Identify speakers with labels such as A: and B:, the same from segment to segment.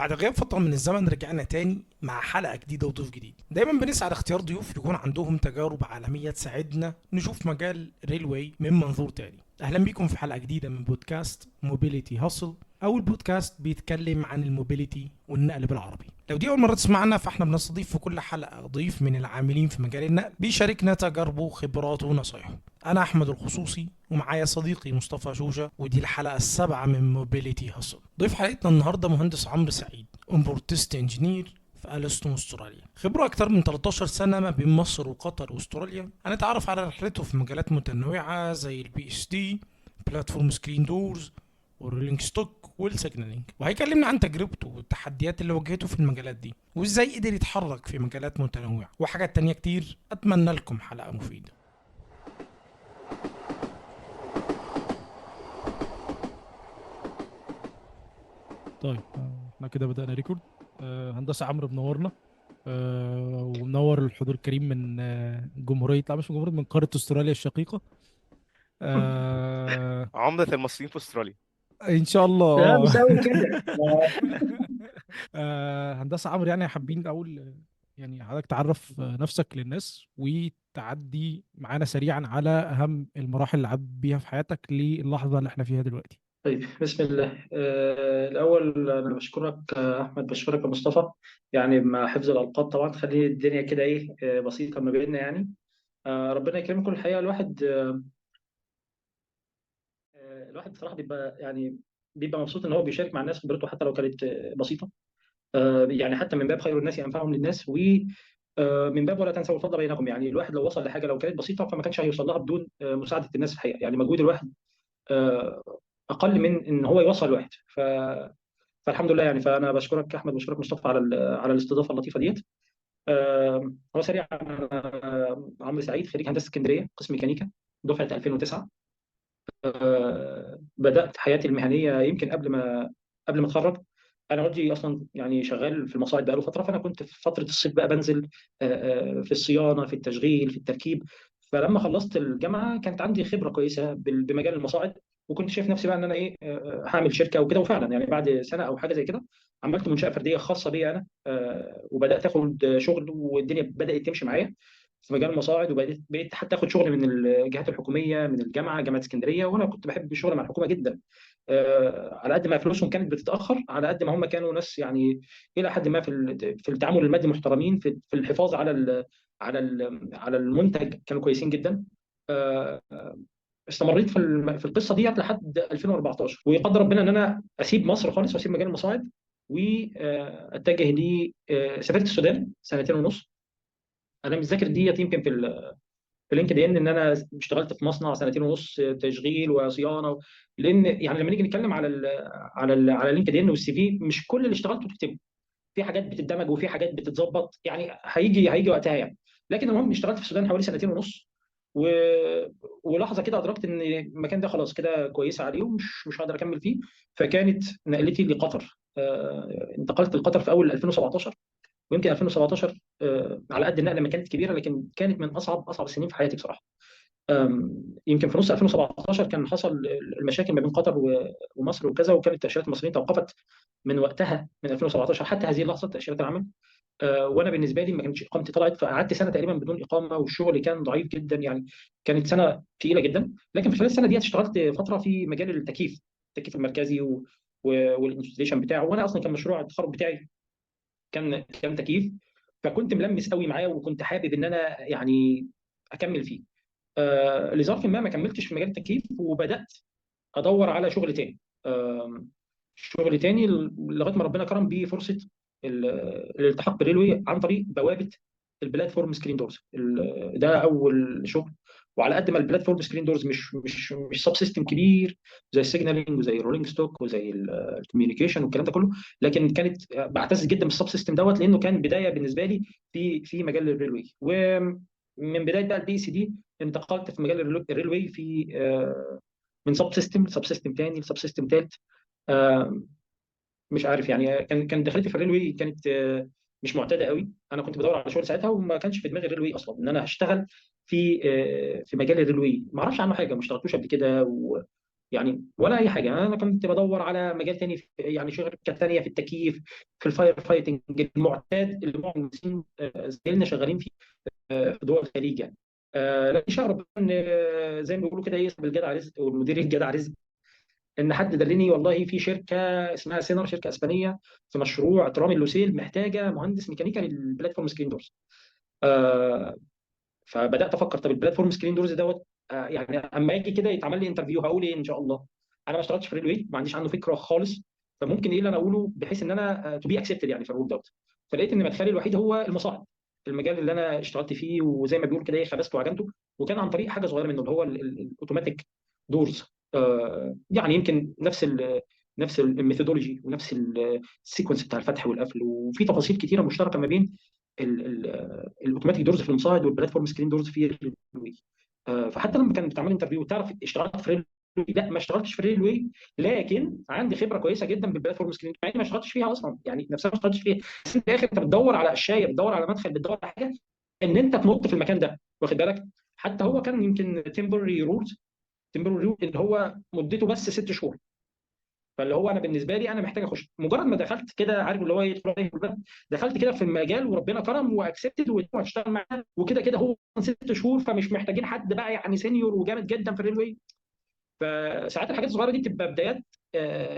A: بعد غياب فترة من الزمن رجعنا تاني مع حلقة جديدة وضيف جديد. دايما بنسعى لاختيار ضيوف يكون عندهم تجارب عالمية تساعدنا نشوف مجال ريلوي من منظور تاني. أهلا بيكم في حلقة جديدة من بودكاست موبيليتي هاسل، أو البودكاست بيتكلم عن الموبيليتي والنقل بالعربي. لو دي أول مرة تسمعنا فاحنا بنستضيف في كل حلقة ضيف من العاملين في مجال النقل بيشاركنا تجاربه خبراته ونصايحه. أنا أحمد الخصوصي ومعايا صديقي مصطفى شوشة، ودي الحلقة السابعة من موبيليتي هاسل. ضيف حلقتنا النهاردة مهندس عمرو سعيد، امبورتست انجينير في ألستون استراليا. خبرة أكتر من 13 سنة ما بين مصر وقطر واستراليا. هنتعرف على رحلته في مجالات متنوعة زي البي اس دي، بلاتفورم سكرين دورز، والرولينج ستوك والسيجنالينج، وهيكلمنا عن تجربته والتحديات اللي واجهته في المجالات دي وازاي قدر يتحرك في مجالات متنوعة وحاجات تانية كتير. أتمنى لكم حلقة مفيدة. طيب احنا كده بدأنا ريكورد. هندسة عمرو منورنا. ومنور الحضور الكريم من جمهورية، لا مش من جمهورية، من قارة استراليا الشقيقة. آه
B: عمدة المصريين في استراليا.
A: ان شاء الله.
C: لا مش قوي كده.
A: هندسة عمرو، يعني حابين اقول يعني حضرتك تعرف نفسك للناس وتعدي معانا سريعا على اهم المراحل اللي عدت بيها في حياتك للحظة اللي احنا فيها دلوقتي.
C: طيب بسم الله. الأول أنا بشكرك، أحمد، بشكرك يا مصطفى. يعني مع حفظ الألقاب طبعا تخلي الدنيا كده إيه، بسيطة ما بيننا يعني. ربنا يكرمكم. الحقيقة الواحد بصراحة بيبقى يعني بيبقى مبسوط إن هو بيشارك مع الناس خبرته حتى لو كانت بسيطة. يعني حتى من باب خير الناس ينفعهم للناس، ومن باب ولا تنسوا الفضل بينكم. يعني الواحد لو وصل لحاجة لو كانت بسيطة فما كانش هيوصل لها بدون مساعدة الناس. في الحقيقة يعني مجهود الواحد آه، اقل من ان هو يوصل واحد فالحمد لله يعني. فانا بشكرك احمد، بشكرك مصطفى على على الاستضافه اللطيفه ديت. هو سريع. أنا عمرو سعيد، خريج هندسه اسكندريه قسم ميكانيكا دفعه 2009. بدات حياتي المهنيه يمكن قبل ما اتخرج. انا والدي اصلا يعني شغال في المصاعد بقاله فتره، فانا كنت في فتره الصيف بقى بنزل في الصيانه، في التشغيل، في التركيب. فلما خلصت الجامعه كانت عندي خبره كويسه بمجال المصاعد، وكنت شايف نفسي بقى ان انا ايه، هعمل شركه وكده. وفعلا يعني بعد سنه او حاجه زي كده عملت منشاه فرديه خاصه بي انا، وبدات اخد شغل والدنيا بدات تمشي معايا في مجال المصاعد. وبقيت حتى اخد شغل من الجهات الحكوميه، من جامعه اسكندريه، وانا كنت بحب الشغل مع الحكومه جدا. على قد ما فلوسهم كانت بتتاخر، على قد ما هم كانوا ناس يعني الى حد ما في التعامل المادي محترمين، في الحفاظ على المنتج كانوا كويسين جدا. آه، استمريت في القصه ديت لحد 2014، ويقدر ربنا ان انا اسيب مصر خالص واسيب مجال المصاعد واتجه سافرت السودان سنتين ونص. انا مش ذاكر ديت يمكن في لينكد ان انا اشتغلت في مصنع سنتين ونص تشغيل وصيانه. لان يعني لما نيجي نتكلم على لينكد ان والسي في، مش كل اللي اشتغلته تكتبه. في حاجات بتندمج وفي حاجات بتتظبط، يعني هيجي وقتها يعني. لكن المهم اشتغلت في السودان حوالي سنتين ونص، و... ولحظه كده ادركت ان المكان ده خلاص كده كويس عليه ومش هقدر اكمل فيه. فكانت نقلتي لقطر. انتقلت لقطر في اول 2017. ويمكن 2017 على قد النقله ما كانت كبيره، لكن كانت من اصعب السنين في حياتي بصراحه. يمكن في نص 2017 كان حصل المشاكل ما بين قطر ومصر وكذا، وكانت تاشيرات المصريين توقفت من وقتها، من 2017 حتى هذه اللحظه تاشيرات العمل. وانا بالنسبه لي ما كانتش اقامتي طلعت، فقعدت سنه تقريبا بدون اقامه، والشغل كان ضعيف جدا يعني. كانت سنه تقيله جدا. لكن في خلال السنه دي اشتغلت فتره في مجال التكييف المركزي والانستليشن بتاعه. وانا اصلا كان مشروع التخرج بتاعي كان تكييف. فكنت ملمس قوي معاه وكنت حابب ان انا يعني اكمل فيه. لظرف ما كملتش في مجال التكييف، وبدات ادور على شغل تاني. شغل تاني لغايه ما ربنا كرم بيه فرصه الالتحاق بالريلوي عن طريق بوابه البلاتفورم سكرين دورز. ده اول شغل. وعلى قد ما البلاتفورم سكرين دورز مش سب سيستم كبير زي السيجنالينج وزي الرولينج ستوك وزي الكوميونيكيشن والكلام ده كله، لكن كانت بعتز جدا بالسب سيستم دوت، لانه كان بدايه بالنسبه لي في مجال الريلوي. ومن بدايه بقى البي سي دي انتقلت في مجال الريلوي في من سب سيستم تاني لسب سيستم تالت. آه، مش عارف يعني. كان دخلتي في الريلوي كانت مش معتاده قوي. انا كنت بدور على شغل ساعتها، وما كانش في دماغي الريلوي اصلا ان انا هشتغل في مجال الريلوي. ما اعرفش عنه حاجه، ما اشتغلتوش قبل كده يعني ولا اي حاجه. انا كنت بدور على مجال تاني يعني شركه تانيه في التكييف، في الفاير فايتنج المعتاد اللي مهندسين زمايلنا شغالين فيه في دول الخليج يعني. لكن شعر ان زي ما بيقولوا كده ايه، صاحب الجدع رزق والمدير الجدع رزق. ان حد دلني والله في شركه اسمها سينر، شركه اسبانيه، في مشروع ترام اللوسيل محتاجه مهندس ميكانيكا للبلاتفورم سكرين دورز. آه، فبدات افكر طب البلاتفورم سكرين دورز دوت يعني اما اجي كده يتعمل لي انترفيو هقول ايه ان شاء الله. انا ما اشتغلتش في ريلوي، ما عنديش عنه فكره خالص، فممكن ايه اللي انا اقوله بحيث ان انا تو بي اكسبتد يعني في الرول دوت. فلقيت ان مدخلي الوحيد هو المصاعد، المجال اللي انا اشتغلت فيه وزي ما بيقول كده ايه خبزته وعجنته، وكان عن طريق حاجه صغيره منه اللي هو الاوتوماتيك دورز. يعني يمكن نفس الميثودولوجي ونفس السيكونس بتاع الفتح والقفل، وفي تفاصيل كتيره مشتركه ما بين الاوتوماتيك دورز في المصاعد والبلاتفورم سكرين دورز في الريلوي. فحتى لما كانت بتعمل انترفيو تعرف اشتغلت في ريلوي، لا ما اشتغلتش في ريلوي، لكن عندي خبره كويسه جدا بالبلاتفورم سكرين مع اني ما اشتغلتش فيها اصلا، يعني نفسها ما اشتغلتش فيها. بس انت في الاخر انت بتدور على قشايه، بتدور على مدخل، بتدور على حاجه ان انت تنط في المكان ده، واخد بالك. حتى هو كان يمكن تمبرري رولز، تمبرري رول اللي هو مدته بس 6 شهور. فاللي هو انا بالنسبه لي انا محتاج اخش. مجرد ما دخلت كده عارف اللي هو ايه، دخلت كده في المجال وربنا كرم واكسبتد وهتشتغل معاه، وكده كده هو 6 شهور، فمش محتاجين حد بقى يعني سينيور وجامد جدا في الريلوي. فساعات الحاجات الصغيره دي بتبقى بدايات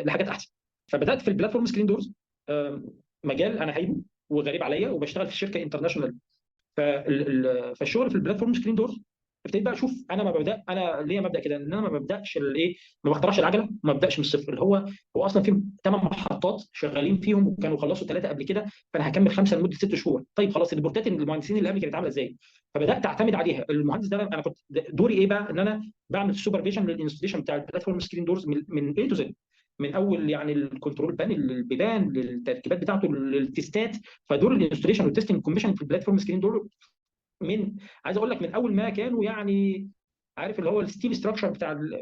C: لحاجات احسن. فبدات في البلاتفورم سكرين دورز، مجال انا حابه وغريب عليا، وبشتغل في شركه انترناشونال. فالشغل في البلاتفورم سكرين دورز ابتديت بقى اشوف. انا ما ببدا، انا ليا مبدا كده ان انا ما ببداش الايه، ما بخترعش العجله، ما ببداش من الصفر. اللي هو اصلا في 8 محطات شغالين فيهم وكانوا خلصوا 3 قبل كده، فانا هكمل 5 لمده 6 شهور. طيب خلاص الريبورتات المهندسين اللي قبل كانت عامله ازاي؟ فبدات اعتمد عليها. المهندس ده انا كنت دوري ايه بقى؟ ان انا بعمل السوبرفيجن للانستليشن بتاع البلاتفورم سكرين دورز من اي تو زد، من اول يعني الكنترول بانل للبيبان للتركيبات بتاعته للتستات. فدور الانستليشن والتستنج كوميشن في البلاتفورم سكرين دور من، عايز اقول لك من اول ما كانوا يعني عارف اللي هو الستيل ستراكشر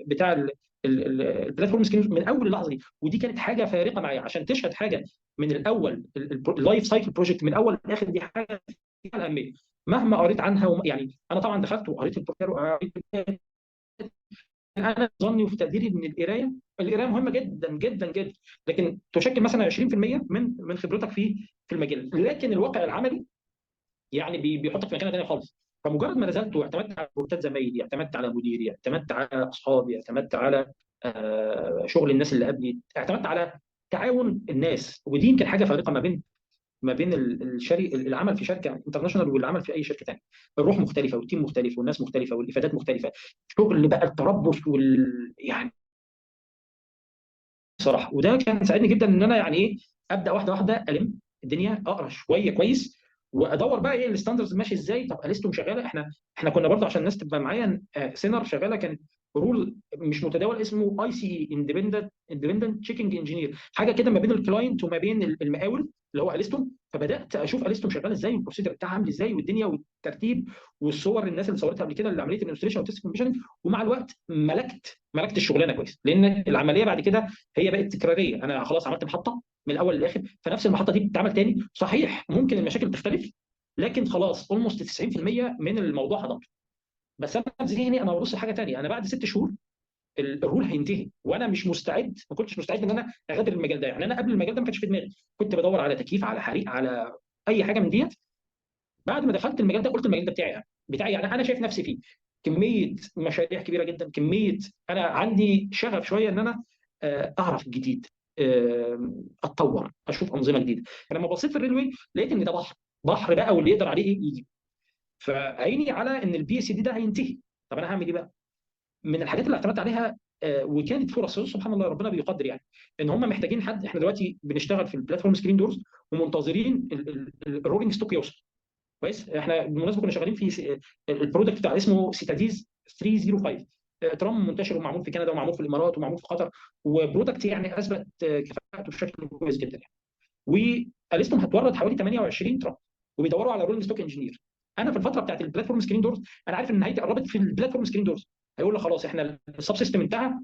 C: بتاع البلاتفورم سكرين من اول اللحظه دي. ودي كانت حاجه فارقه معايا عشان تشهد حاجه من الاول. اللايف سايكل بروجكت من اول لاخر دي حاجه فيها الاهميه. مهما قريت عنها يعني انا طبعا دخلت وقريت البروجكت وقريت. انا ظني وفي تقديري ان القرايه مهمه جدا جدا جدا، لكن تشكل مثلا 20% من خبرتك في المجال. لكن الواقع العملي يعني بيحطك في مكانه ثانيه خالص. فمجرد ما نزلت واعتمدت على ريبورتات زمايلي، اعتمدت على مديري، اعتمدت على اصحابي، اعتمدت على شغل الناس اللي قبلي، اعتمدت على تعاون الناس. ودي يمكن حاجه فارقه ما بين العمل في شركه انترناشونال والعمل في اي شركه ثانيه. الروح مختلفه والتيم مختلف والناس مختلفه والافادات مختلفه. شغل بقى التربص يعني صراحه. وده كان ساعدني جدا ان انا يعني ايه ابدا واحده واحده الم الدنيا، اقرا شويه كويس، وادور بقى ايه الستاندرز ماشي ازاي. طب اليستو شغاله، احنا كنا برضه عشان الناس تبقى معايا سينر شغاله كانت رول مش متداول اسمه اي سي اي، اندبندنت تشيكنج انجينير، حاجه كده ما بين الكلاينت وما بين المقاول اللي هو اليستو. فبدات اشوف اليستو شغاله ازاي والبروسيجر بتاعها عامل ازاي والدنيا والترتيب والصور الناس اللي صورتها قبل كده اللي عمليه الانستليشن والتست كوميشن. ومع الوقت ملكت الشغلانه كويس، لان العمليه بعد كده هي بقت تكراريه. انا خلاص عملت محطه من الاول للاخر، فنفس المحطه دي بتتعمل تاني. صحيح ممكن المشاكل تختلف، لكن خلاص اولموست 90% من الموضوع حضرته. بس انا في ذهني انا ببص لحاجه تانيه. انا بعد 6 شهور الرول هينتهي، وانا مش مستعد، ما كنتش مستعد ان انا اغادر المجال ده. يعني انا قبل المجال ده ما كانش في دماغي، كنت بدور على تكييف، على حريق، على اي حاجه من ديت. بعد ما دخلت المجال ده قلت المجال ده بتاعي يعني انا شايف نفسي فيه. كميه مشاريع كبيره جدا، كميه انا عندي شغف شويه ان انا اعرف جديد، اتطور، اشوف انظمه جديده. فلما بصيت في الريلوي لقيت ان ده بحر بقى، واللي يقدر عليه ايه يجي. فعيني على ان البي اس دي ده هينتهي. طب انا هعمل ايه بقى؟ من الحاجات اللي اعتمدت عليها وكانت فرص سبحان الله ربنا بيقدر يعني، ان هم محتاجين حد. احنا دلوقتي بنشتغل في البلاتفورم سكرين دورز ومنتظرين الرولينج ستوك يوصل كويس. احنا بالمناسبه كنا شغالين في البرودكت بتاع اسمه سيتاديز 305. ترام منتشر ومعمول في كندا ومعمول في الامارات ومعمول في قطر، وبرودكت يعني اثبت كفاءته بشكل كويس جدا يعني. واليستون هتورد حوالي 28 ترام، وبيدوروا على رولينج ستوك انجينير. انا في الفتره بتاعت البلاتفورم سكرين دورز انا عارف ان نهايتي قربت في البلاتفورم سكرين دورز. هيقول لك خلاص احنا السب سيستم انتهى،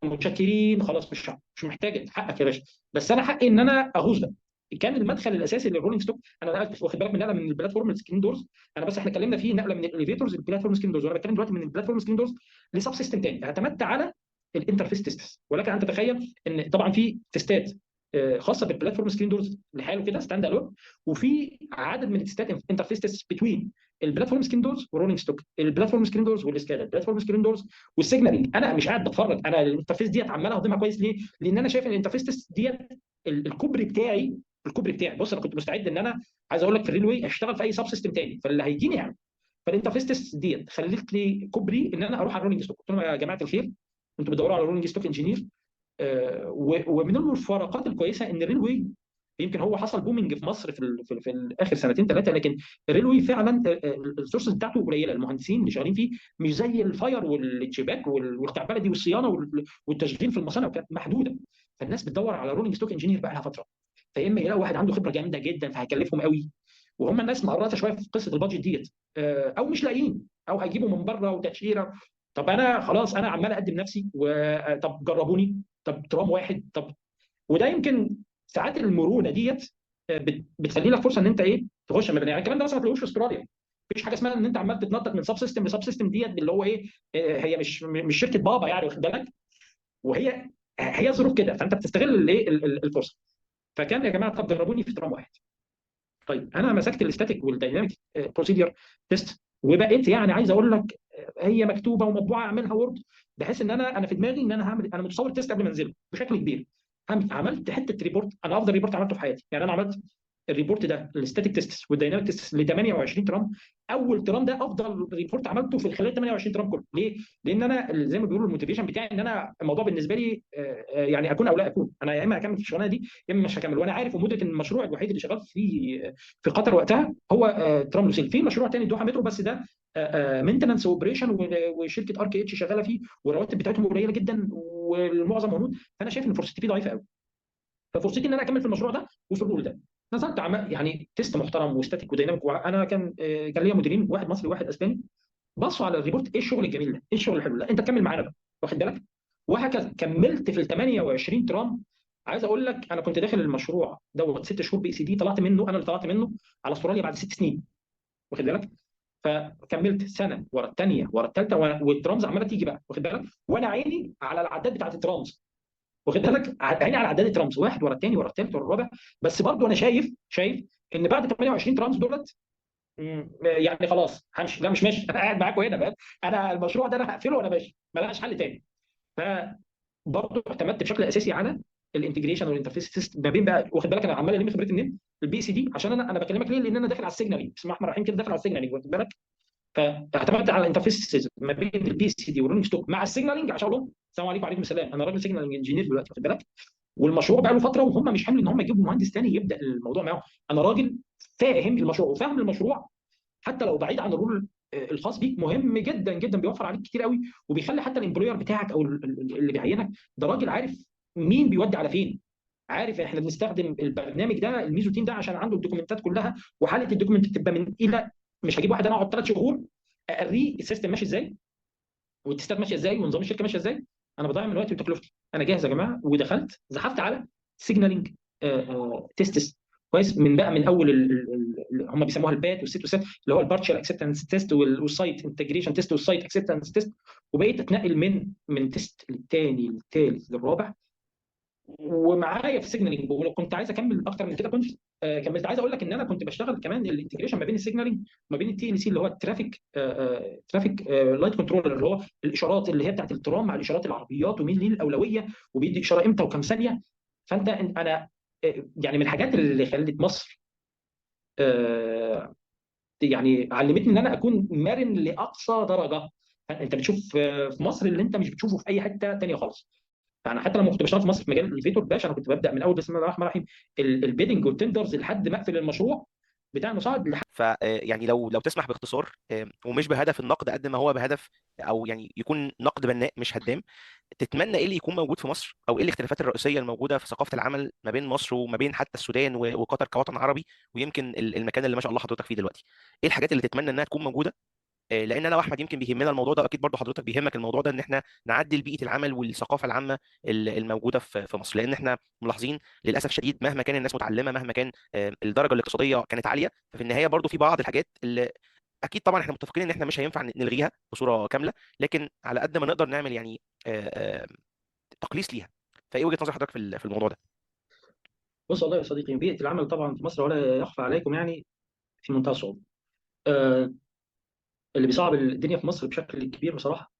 C: متشكرين خلاص، مش محتاج حقك يا باشا. بس انا حقي ان انا اغوص بقى. كان المدخل الاساسي للرولينج ستوك، انا نقلت واخد بالك من نقله من البلاتفورم سكرين دورز. انا بس احنا اتكلمنا فيه نقله من الاليفيتورز للبلاتفورم سكرين دورز، وانا بتكلم دلوقتي من البلاتفورم سكرين دورز لسب سيستم تاني. اعتمدت على الانترفيس تيست. ولكن انت تتخيل ان طبعا في تيستات خاصه بالبلاتفورم سكرين دورز لحاله كده ستاند الون، وفي عدد من التيستات انترفيس تيست بتوين البلاتفورم سكرين دورز والرولينج ستوك، البلاتفورم سكرين دورز والسكادا، البلاتفورم سكرين دورز والسيجنالينج. انا مش قاعد بتفرج، انا الانترفيس ديت عمال اهضمها كويس. ليه؟ لان انا شايف ان الانترفيس تيست ديت الكوبري بتاعي. الكوبري بتاعي، بص انا كنت مستعد ان انا عايز اقول لك في الريلوي اشتغل في اي سب سيستم تاني، فاللي هيجيني يعني. فالانترفيس تيست ديت خلت لي كوبري ان انا اروح على الرولينج ستوك. قلت لهم يا جماعه الخير، انتوا بتدوروا على رولينج ستوك انجينير. ومن المفارقات الكويسه ان الريلوي يمكن هو حصل بومنج في مصر في اخر سنتين ثلاثه، لكن الريلوي فعلا الريسورسز بتاعته قليله، المهندسين اللي شغالين فيه مش زي الفاير والشباك والكعبله دي والصيانه والتشغيل في المصانع كانت محدوده. فالناس بتدور على رولينج ستوك انجينير بقى لها فتره، فيا اما يلاقوا واحد عنده خبره جامده جدا فهيكلفهم قوي، وهم الناس مقرطه شويه في قصه البادجت ديت، او مش لاقيين، او هيجيبوا من بره وتاشيره. طب انا خلاص انا عمال اقدم نفسي، طب جربوني، طب ترام واحد، طب. وده يمكن ساعات المرونه ديت بتخلي لك فرصه ان انت ايه تخش مبنى. يعني الكلام ده مثلا ما تلاقوش في استراليا. مفيش حاجه اسمها ان انت عمال تتنطط من سب سيستم لسب سيستم ديت اللي هو ايه، هي مش شركه بابا يعني، واخد بالك. وهي ظروف كده، فانت بتستغل الايه الفرصه. فكان يا جماعه طب جربوني في ترام واحد. طيب انا مسكت الاستاتيك والدايناميك بروسيدير تيست، وبقيت يعني عايز اقول لك هي مكتوبه ومطبوعه اعملها وورد، بحيث ان انا في دماغي ان انا هعمل، انا متصور تيست قبل ما انزله بشكل كبير. عملت حته ريبورت، انا افضل ريبورت عملته في حياتي. يعني انا عملت الريبورت ده الاستاتيك تيست والدايناميك تيست ل 28 ترام. اول ترام ده افضل ريبورت عملته في خلال 28 ترام كله. ليه؟ لان انا زي ما بيقولوا الموتيفيشن بتاعي ان انا الموضوع بالنسبه لي يعني اكون او لا اكون، انا يا اما هكمل في الشغلانه دي يا اما مش هكمل. وانا عارف ومدرك ان المشروع الوحيد اللي شغال فيه في قطر وقتها هو ترام لوسيل. في مشروع تاني دوحه مترو، بس ده مينتنانس اوبريشن، وشركه ار كي اتش شغاله فيه، والرواتب بتاعتهم قليله جدا والمعظم هنود. فانا شايف ان فرصتي فيه ضعيفه قوي. ففرصتي ان انا اكمل في المشروع ده وفي الرول ده. نزلت يعني تيست محترم وستاتيك وديناميك. وانا كان ليا مديرين، واحد مصري وواحد اسباني، بصوا على الريبورت ايه الشغل الجميل ده، ايه الشغل الحلو ده، انت تكمل معانا بقى، واخد بالك. وهكذا كملت في ال 28 ترام. عايز اقول لك انا كنت داخل المشروع دوت 6 شهور بي سي دي، طلعت منه انا اللي طلعت منه على استراليا بعد 6 سنين، واخد بالك. فكملت سنه ورا الثانيه ورا الثالثه، والترامز عماله تيجي بقى، واخد بالك. وانا عيني على العداد بتاعت الترامز، واخد بالك، عيني على عداد الترامز، واحد ورا الثاني ورا الثالث ورا الرابع. بس برضه انا شايف ان بعد 28 ترامز دولت يعني خلاص همشي. لا مش ماشي، انا قاعد معاكم هنا بقى. انا المشروع ده انا هقفله وانا ماشي، ملهاش حل تاني. فبرضه اعتمدت بشكل اساسي على الانتجريشن والانترفيس سيستم ما بين بقى، واخد بالك. انا عمال الم خبرتي منين؟ البي سي دي. عشان انا بكلمك ليه؟ لان انا داخل على السيجنالينج، بسم الله الرحمن الرحيم كده داخل على السيجنالينج، واخد بالك. فاعتمدت على الانترفيس ما بين البي سي دي والرولينج ستوك مع السيجنالينج، عشان اقول لهم السلام عليكم وعليكم السلام، انا راجل سيجنالينج انجينير دلوقتي، واخد بالك. والمشروع بقى له فتره وهم مش حامل ان هم يجيبوا مهندس تاني يبدا الموضوع معاهم. انا راجل فاهم المشروع وفاهم المشروع، حتى لو بعيد عن الرول الخاص بيك مهم جدا جدا، بيوفر عليك كتير قوي، وبيخلي حتى الامبلوير بتاعك او اللي بيعينك ده راجل عارف مين بيودي على فين. عارف احنا بنستخدم البرنامج ده الميزو تيم ده عشان عنده الدوكيومنتات كلها، وحاله الدوكيومنت تبقى من الى. مش هجيب واحد انا اقعد 3 شهور اقريه السيستم ماشي ازاي والتستات ماشيه ازاي ونظام الشركه ماشيه ازاي. انا بضيع من وقتي وتكلفتي. انا جاهز يا جماعه، ودخلت زحفت على سيجنالينج تيستس كويس. من اول هم بيسموها البات والست والست، اللي هو البارشال اكسبتنس تيست والسايت انتجريشن تيست والسايت اكسبتنس تيست. وبقيت اتنقل من تيست للثاني للثالث للرابع. ومعايا في سيجنالينج، ولو كنت عايز اكمل اكتر من كده كنت كملت. عايز اقول لك ان انا كنت بشتغل كمان الانتجريشن ما بين السيجنالينج وما بين التي ال سي، اللي هو الترافيك لايت كنترولر، اللي هو الاشارات اللي هي بتاعت الترام مع الاشارات العربيات، ومين ليه الاولويه وبيدي اشاره امتى وكم ثانيه. انا يعني من الحاجات اللي خلت مصر آه، يعني علمتني ان انا اكون مرن لاقصى درجه. انت بتشوف في مصر اللي انت مش بتشوفه في اي حته تانيه خالص. يعني حتى لما كنت بشتغل في مصر في مجال الاليفيتور باشا، انا كنت ببدا من اول بسم الله الرحمن الرحيم البيدنج والتندرز لحد ما اقفل المشروع بتاع المصاعد.
B: ف يعني لو تسمح باختصار، ومش بهدف النقد قد ما هو بهدف، او يعني يكون نقد بناء مش هدام، تتمنى ايه اللي يكون موجود في مصر، او ايه الاختلافات الرئيسيه الموجوده في ثقافه العمل ما بين مصر وما بين حتى السودان وقطر كوطن عربي، ويمكن المكان اللي ما شاء الله حضرتك فيه دلوقتي؟ ايه الحاجات اللي تتمنى انها تكون موجوده؟ لان انا واحمد يمكن بيهمنا الموضوع ده، اكيد برضه حضرتك بيهمك الموضوع ده، ان احنا نعدل بيئه العمل والثقافه العامه الموجوده في مصر. لان احنا ملاحظين للاسف الشديد مهما كان الناس متعلمه، مهما كان الدرجه الاقتصاديه كانت عاليه، ففي النهايه برضه في بعض الحاجات اللي اكيد طبعا احنا متفقين ان احنا مش هينفع نلغيها بصوره كامله، لكن على قد ما نقدر نعمل يعني تقليص ليها. فايه وجهه نظر حضرتك في الموضوع ده؟
C: بص والله يا صديقي، بيئه العمل طبعا في مصر ولا يخفى عليكم يعني في منتهى الصعوبه. آه، اللي بيصعب الدنيا في مصر بشكل كبير بصراحه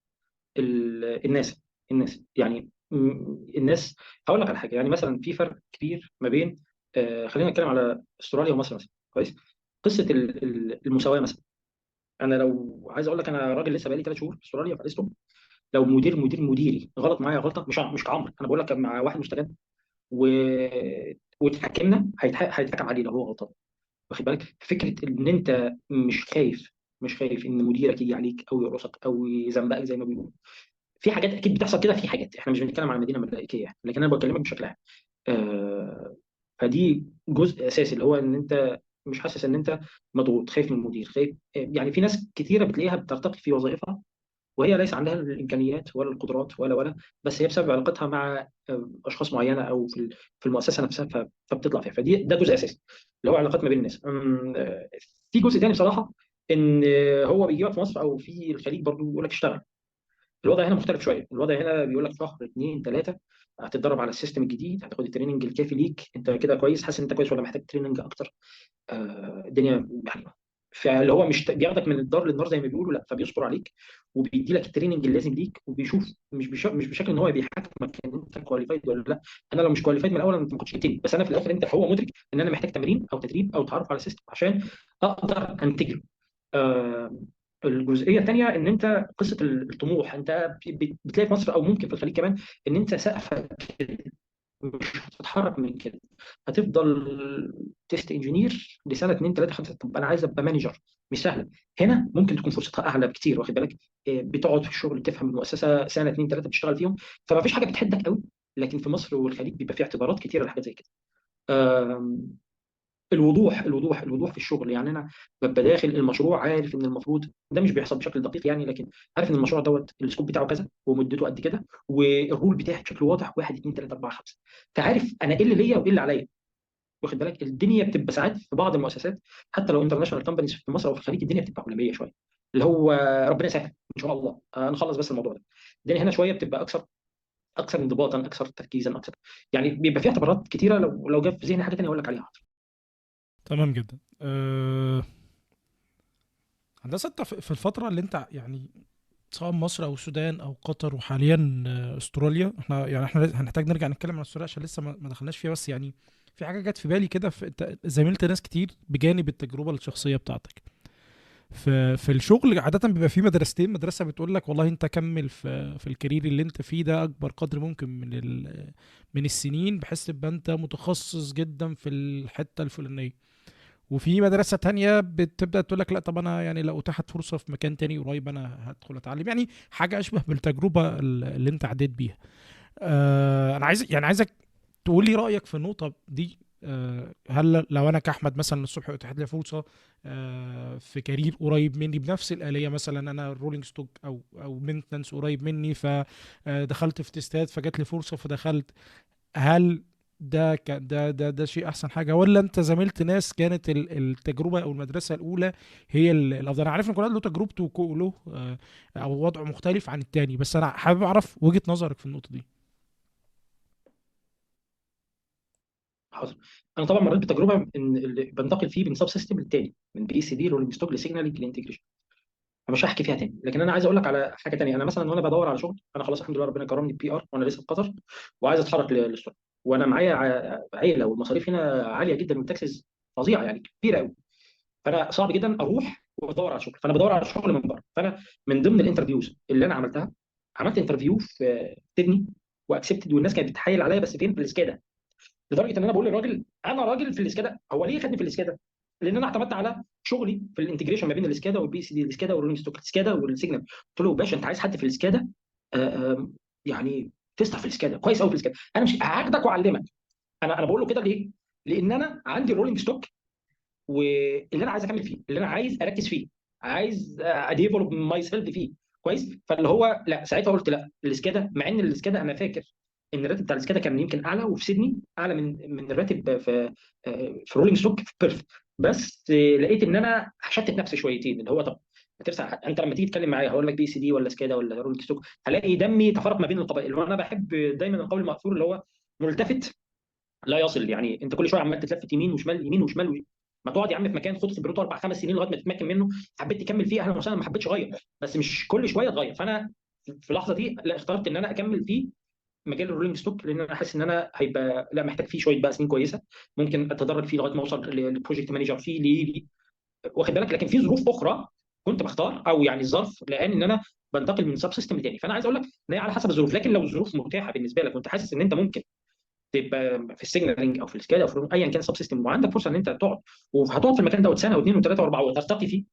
C: الناس. يعني الناس. هقول لك على حاجه، يعني مثلا في فرق كبير ما بين خلينا نتكلم على استراليا ومصر مثلا. كويس. قصه المساواه مثلا. انا لو عايز اقول لك، انا راجل لسه بقالي 3 شهور في استراليا في ارسطو. لو مديري غلط معايا غلطه، مش كعمر، انا بقول لك مع واحد مستجد و... واتحكمنا، هيتحكم عليه لو هو غلطان. واخد بالك فكره ان انت مش خايف ان مديرك يجي عليك او يقرصك او يزنبقك زي ما بيقولوا. في حاجات اكيد بتحصل كده، في حاجات احنا مش بنتكلم عن مدينه ملائكيه يعني، لكن انا بكلمك بشكل عام. آه فدي جزء اساسي، اللي هو ان انت مش حاسس ان انت مضغوط، خايف من المدير، خايف. يعني في ناس كتيره بتلاقيها بترتقي في وظائفها وهي ليس عندها الامكانيات ولا القدرات ولا، بس هي بسبب علاقتها مع اشخاص معينه او في المؤسسه نفسها، فبتطلع فيها. ده جزء اساسي اللي هو علاقات ما بين الناس. في جزء تاني بصراحه، ان هو بيجيبك في مصر او في الخليج برضه يقول لك اشتغل. الوضع هنا مختلف شويه. الوضع هنا بيقول لك شهر 2 3 هتتدرب على السيستم الجديد، هتاخد التريننج الكافي ليك، انت كده كويس، حاسس ان انت كويس ولا محتاج تريننج اكتر. الدنيا يعني، فاللي هو مش بياخدك من الدار للنار زي ما بيقولوا، لا، فبيصبر عليك وبيدي لك التريننج اللازم ليك، وبيشوف مش بشكل ان هو بيحاكمك ان انت كواليفايد ولا لا. انا لو مش كواليفايد من الاول انت ما كنتش جبتني، بس انا في الاخر هو مدرك ان انا محتاج تمرين او تدريب او تعرف على سيستم عشان اقدر انتجه. آه، الجزئيه الثانيه ان انت قصه الطموح، انت بتلاقي في مصر او ممكن في الخليج كمان ان انت سقفك مش هتتحرك من كده. هتفضل تيست انجينير لسنه 2 3 5. طب انا عايز ابقى مانجر، مش سهله. هنا ممكن تكون فرصتها اعلى بكتير، واخد بالك. بتقعد في الشغل، تفهم المؤسسه سنه 2 3 بتشتغل فيهم، فما فيش حاجه بتحدك قوي. لكن في مصر والخليج بيبقى في اعتبارات كتيره لحاجات زي كده. آم، الوضوح في الشغل. يعني انا ببقى داخل المشروع عارف ان المفروض ده مش بيحصل بشكل دقيق يعني، لكن عارف ان المشروع دوت السكوب بتاعه كذا ومدته قد كده، والرول بتاعي بشكل واضح 1 2 3 4 5. فعارف انا ايه اللي ليا وايه اللي عليا. واخد بالك الدنيا بتبقى ساعات في بعض المؤسسات، حتى لو انترناشونال كومبانيز في مصر او في الخليج، الدنيا بتبقى عالميه شويه، اللي هو ربنا يسهل ان شاء الله، نخلص بس الموضوع ده. الدنيا هنا شويه بتبقى اكثر انضباطا، اكثر تركيزا، اكثر. يعني بيبقى فيها اعتبارات كتيره، لو جاب في ذهني حاجه ثانيه اقول لك عليها.
A: تمام جدا. هندسة، انت في الفترة اللي انت يعني سواء مصر او السودان او قطر وحاليا استراليا، احنا هنحتاج نرجع نتكلم عن استراليا عشان لسه ما دخلناش فيها، بس يعني في حاجة جت في بالي كده. انت زميلت ناس كتير بجانب التجربة الشخصية بتاعتك في الشغل. عادة بيبقى في مدرستين، مدرسة بتقول لك والله انت كمل في الكارير اللي انت فيه ده اكبر قدر ممكن من السنين، بحيث تبقى انت متخصص جدا في الحتة الفلانية. وفي مدرسة تانية بتبدأ تقول لك لا، طب انا يعني لو اتاحت فرصة في مكان تاني قريب انا هدخل اتعلم، يعني حاجة اشبه بالتجربة اللي انت عديت بيها. انا عايزك تقول لي رأيك في النقطة دي. هل لو انا كاحمد مثلا الصبح اتاحت لي فرصة في كارير قريب مني بنفس الآلية، مثلا انا رولينج ستوك او مينتنس قريب مني، فدخلت في تستات فجات لي فرصة فدخلت، هل ده شيء احسن حاجه، ولا انت زميلت ناس كانت التجربه او المدرسه الاولى هي الافضل؟ انا عارف ان كل واحد له تجربته له او وضعه مختلف عن التاني، بس انا حابب اعرف وجهه نظرك في النقطه دي.
C: حاضر. انا طبعا مريت بتجربه ان اللي بنتقل فيه من سب سيستم للتاني، من بي سي دي رولينج ستوك لسيجنالينج لانتجريشن. فمش هحكي فيها تاني، لكن انا عايز اقول لك على حاجه تانيه. انا مثلا وانا بدور على شغل، انا خلاص الحمد لله ربنا كرمني بي ار وانا لسه في قطر، وعايز اتحرك للسعوديه، وانا معايا عيله، والمصاريف هنا عاليه جدا والتاكسز فظيعه يعني كبيره قوي. فانا صعب جدا اروح وادور على شغل، فانا بدور على شغل من بره. فانا من ضمن الانترفيوز اللي انا عملتها، عملت انترفيو في سيدني واكسبتد، والناس كانت بتتحايل عليا، بس فين؟ في الاسكادا. لدرجه ان انا بقول للراجل انا راجل في الاسكادا، هو ليه خدني في الاسكادا؟ لان انا اعتمدت على شغلي في الانتجريشن ما بين الاسكادا والبي سي دي، الاسكادا والرولينج ستوك، الاسكادا والسيجنال. قلت له باشا انت عايز حد في الاسكادا، آه، يعني تسطح في الاسكادا كويس قوي في الاسكادا، انا مش هاخدك واعلمك. انا بقول له كده ليه؟ لان انا عندي الرولينج ستوك، واللي انا عايز اكمل فيه، اللي انا عايز اركز فيه، عايز اديفلوب ماي سيلف فيه كويس. فاللي هو لا، ساعتها قلت لا الاسكادا، مع ان الاسكادا انا فاكر ان الراتب بتاع الاسكادا كان يمكن اعلى، وفي سيدني اعلى من الراتب في رولينج ستوك في بيرث. بس لقيت ان انا هشتت نفسي شويتين، اللي هو طب بترسى على حد. انت لما تيجي تتكلم معايا هقول لك بي سي دي ولا سكادا ولا رول ستوك، هلاقي دمي تفرق ما بين القبائل. وانا بحب دايما القول المأثور اللي هو ملتفت لا يصل. يعني انت كل شويه عمال تتلفت يمين وشمال يمين وشمال. ما تقعد يا عم في مكان، خد خبرته 4 5 سنين لغايه ما تتمكن منه. حبيت تكمل فيه اهلا وسهلا، ما حبيتش غير. بس مش كل شويه تغير. فانا في اللحظه دي لا، اخترت ان انا اكمل فيه مجال الرولينج ستوك، لان انا حاسس ان انا هيبقى لا محتاج فيه شويه بقى سنين كويسه. ممكن اتدرج فيه لغايه ما اوصل للبروجكت مانجر فيه واخد بالك. لكن في ظروف اخرى كنت بختار، او يعني الظرف لان ان انا بنتقل من سب سيستم لتاني. فانا عايز اقول لك ان هي على حسب الظروف. لكن لو الظروف متاحه بالنسبه لك وانت حاسس ان انت ممكن تبقى في السيجنالينج او في السكادا او في ايا كان سب سيستم، وعندك فرصه ان انت تقعد وهتقعد في المكان ده سنه واثنين وثلاثه واربعه وترتقي فيه،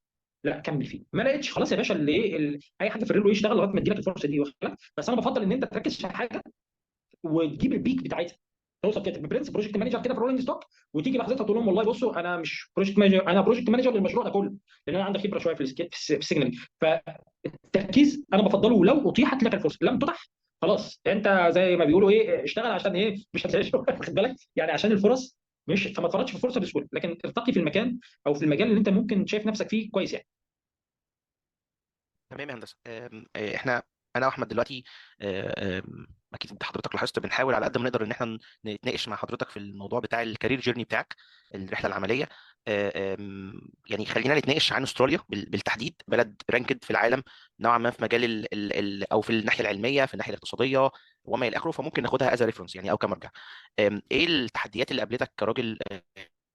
C: لا كمل فيه. ما لقيتش خلاص يا باشا، اللي اي حد في الريلو يشتغل لغايه ما تجيلك الفرصه دي، واخد بالك. بس انا بفضل ان انت تركز في حاجه وتجيب البيك بتاعتها. توصل كده برنس بروجكت مانجر كده في رولينج ستوك، وتيجي لحظتها تقول لهم والله بصوا انا مش بروجكت مانجر، انا بروجكت مانجر للمشروع ده كله، لان انا عندي خبره شويه في السيجنالينج. فالتركيز انا بفضله لو اتيحت لك الفرصه. لم تتح خلاص انت زي ما بيقولوا ايه، اشتغل عشان ايه مش هتعيش واخد بالك. يعني عشان الفرص، مش فما تفرطش في الفرصه بسهوله، لكن ارتقي في المكان او في المجال اللي انت ممكن شايف نفسك فيه كويس يعني.
B: تمام يا هندسه. احنا انا واحمد دلوقتي، اكيد انت حضرتك لاحظت بنحاول على قد ما نقدر ان احنا نتناقش مع حضرتك في الموضوع بتاع الكارير جيرني بتاعك، الرحله العمليه. يعني خلينا نتناقش عن استراليا بالتحديد، بلد رانكد في العالم نوعا ما في مجال او في الناحيه العلميه، في الناحيه الاقتصاديه وما الى اخره، فممكن ناخدها از ريفرنس يعني او كمرجع. ايه التحديات اللي قابلتك كراجل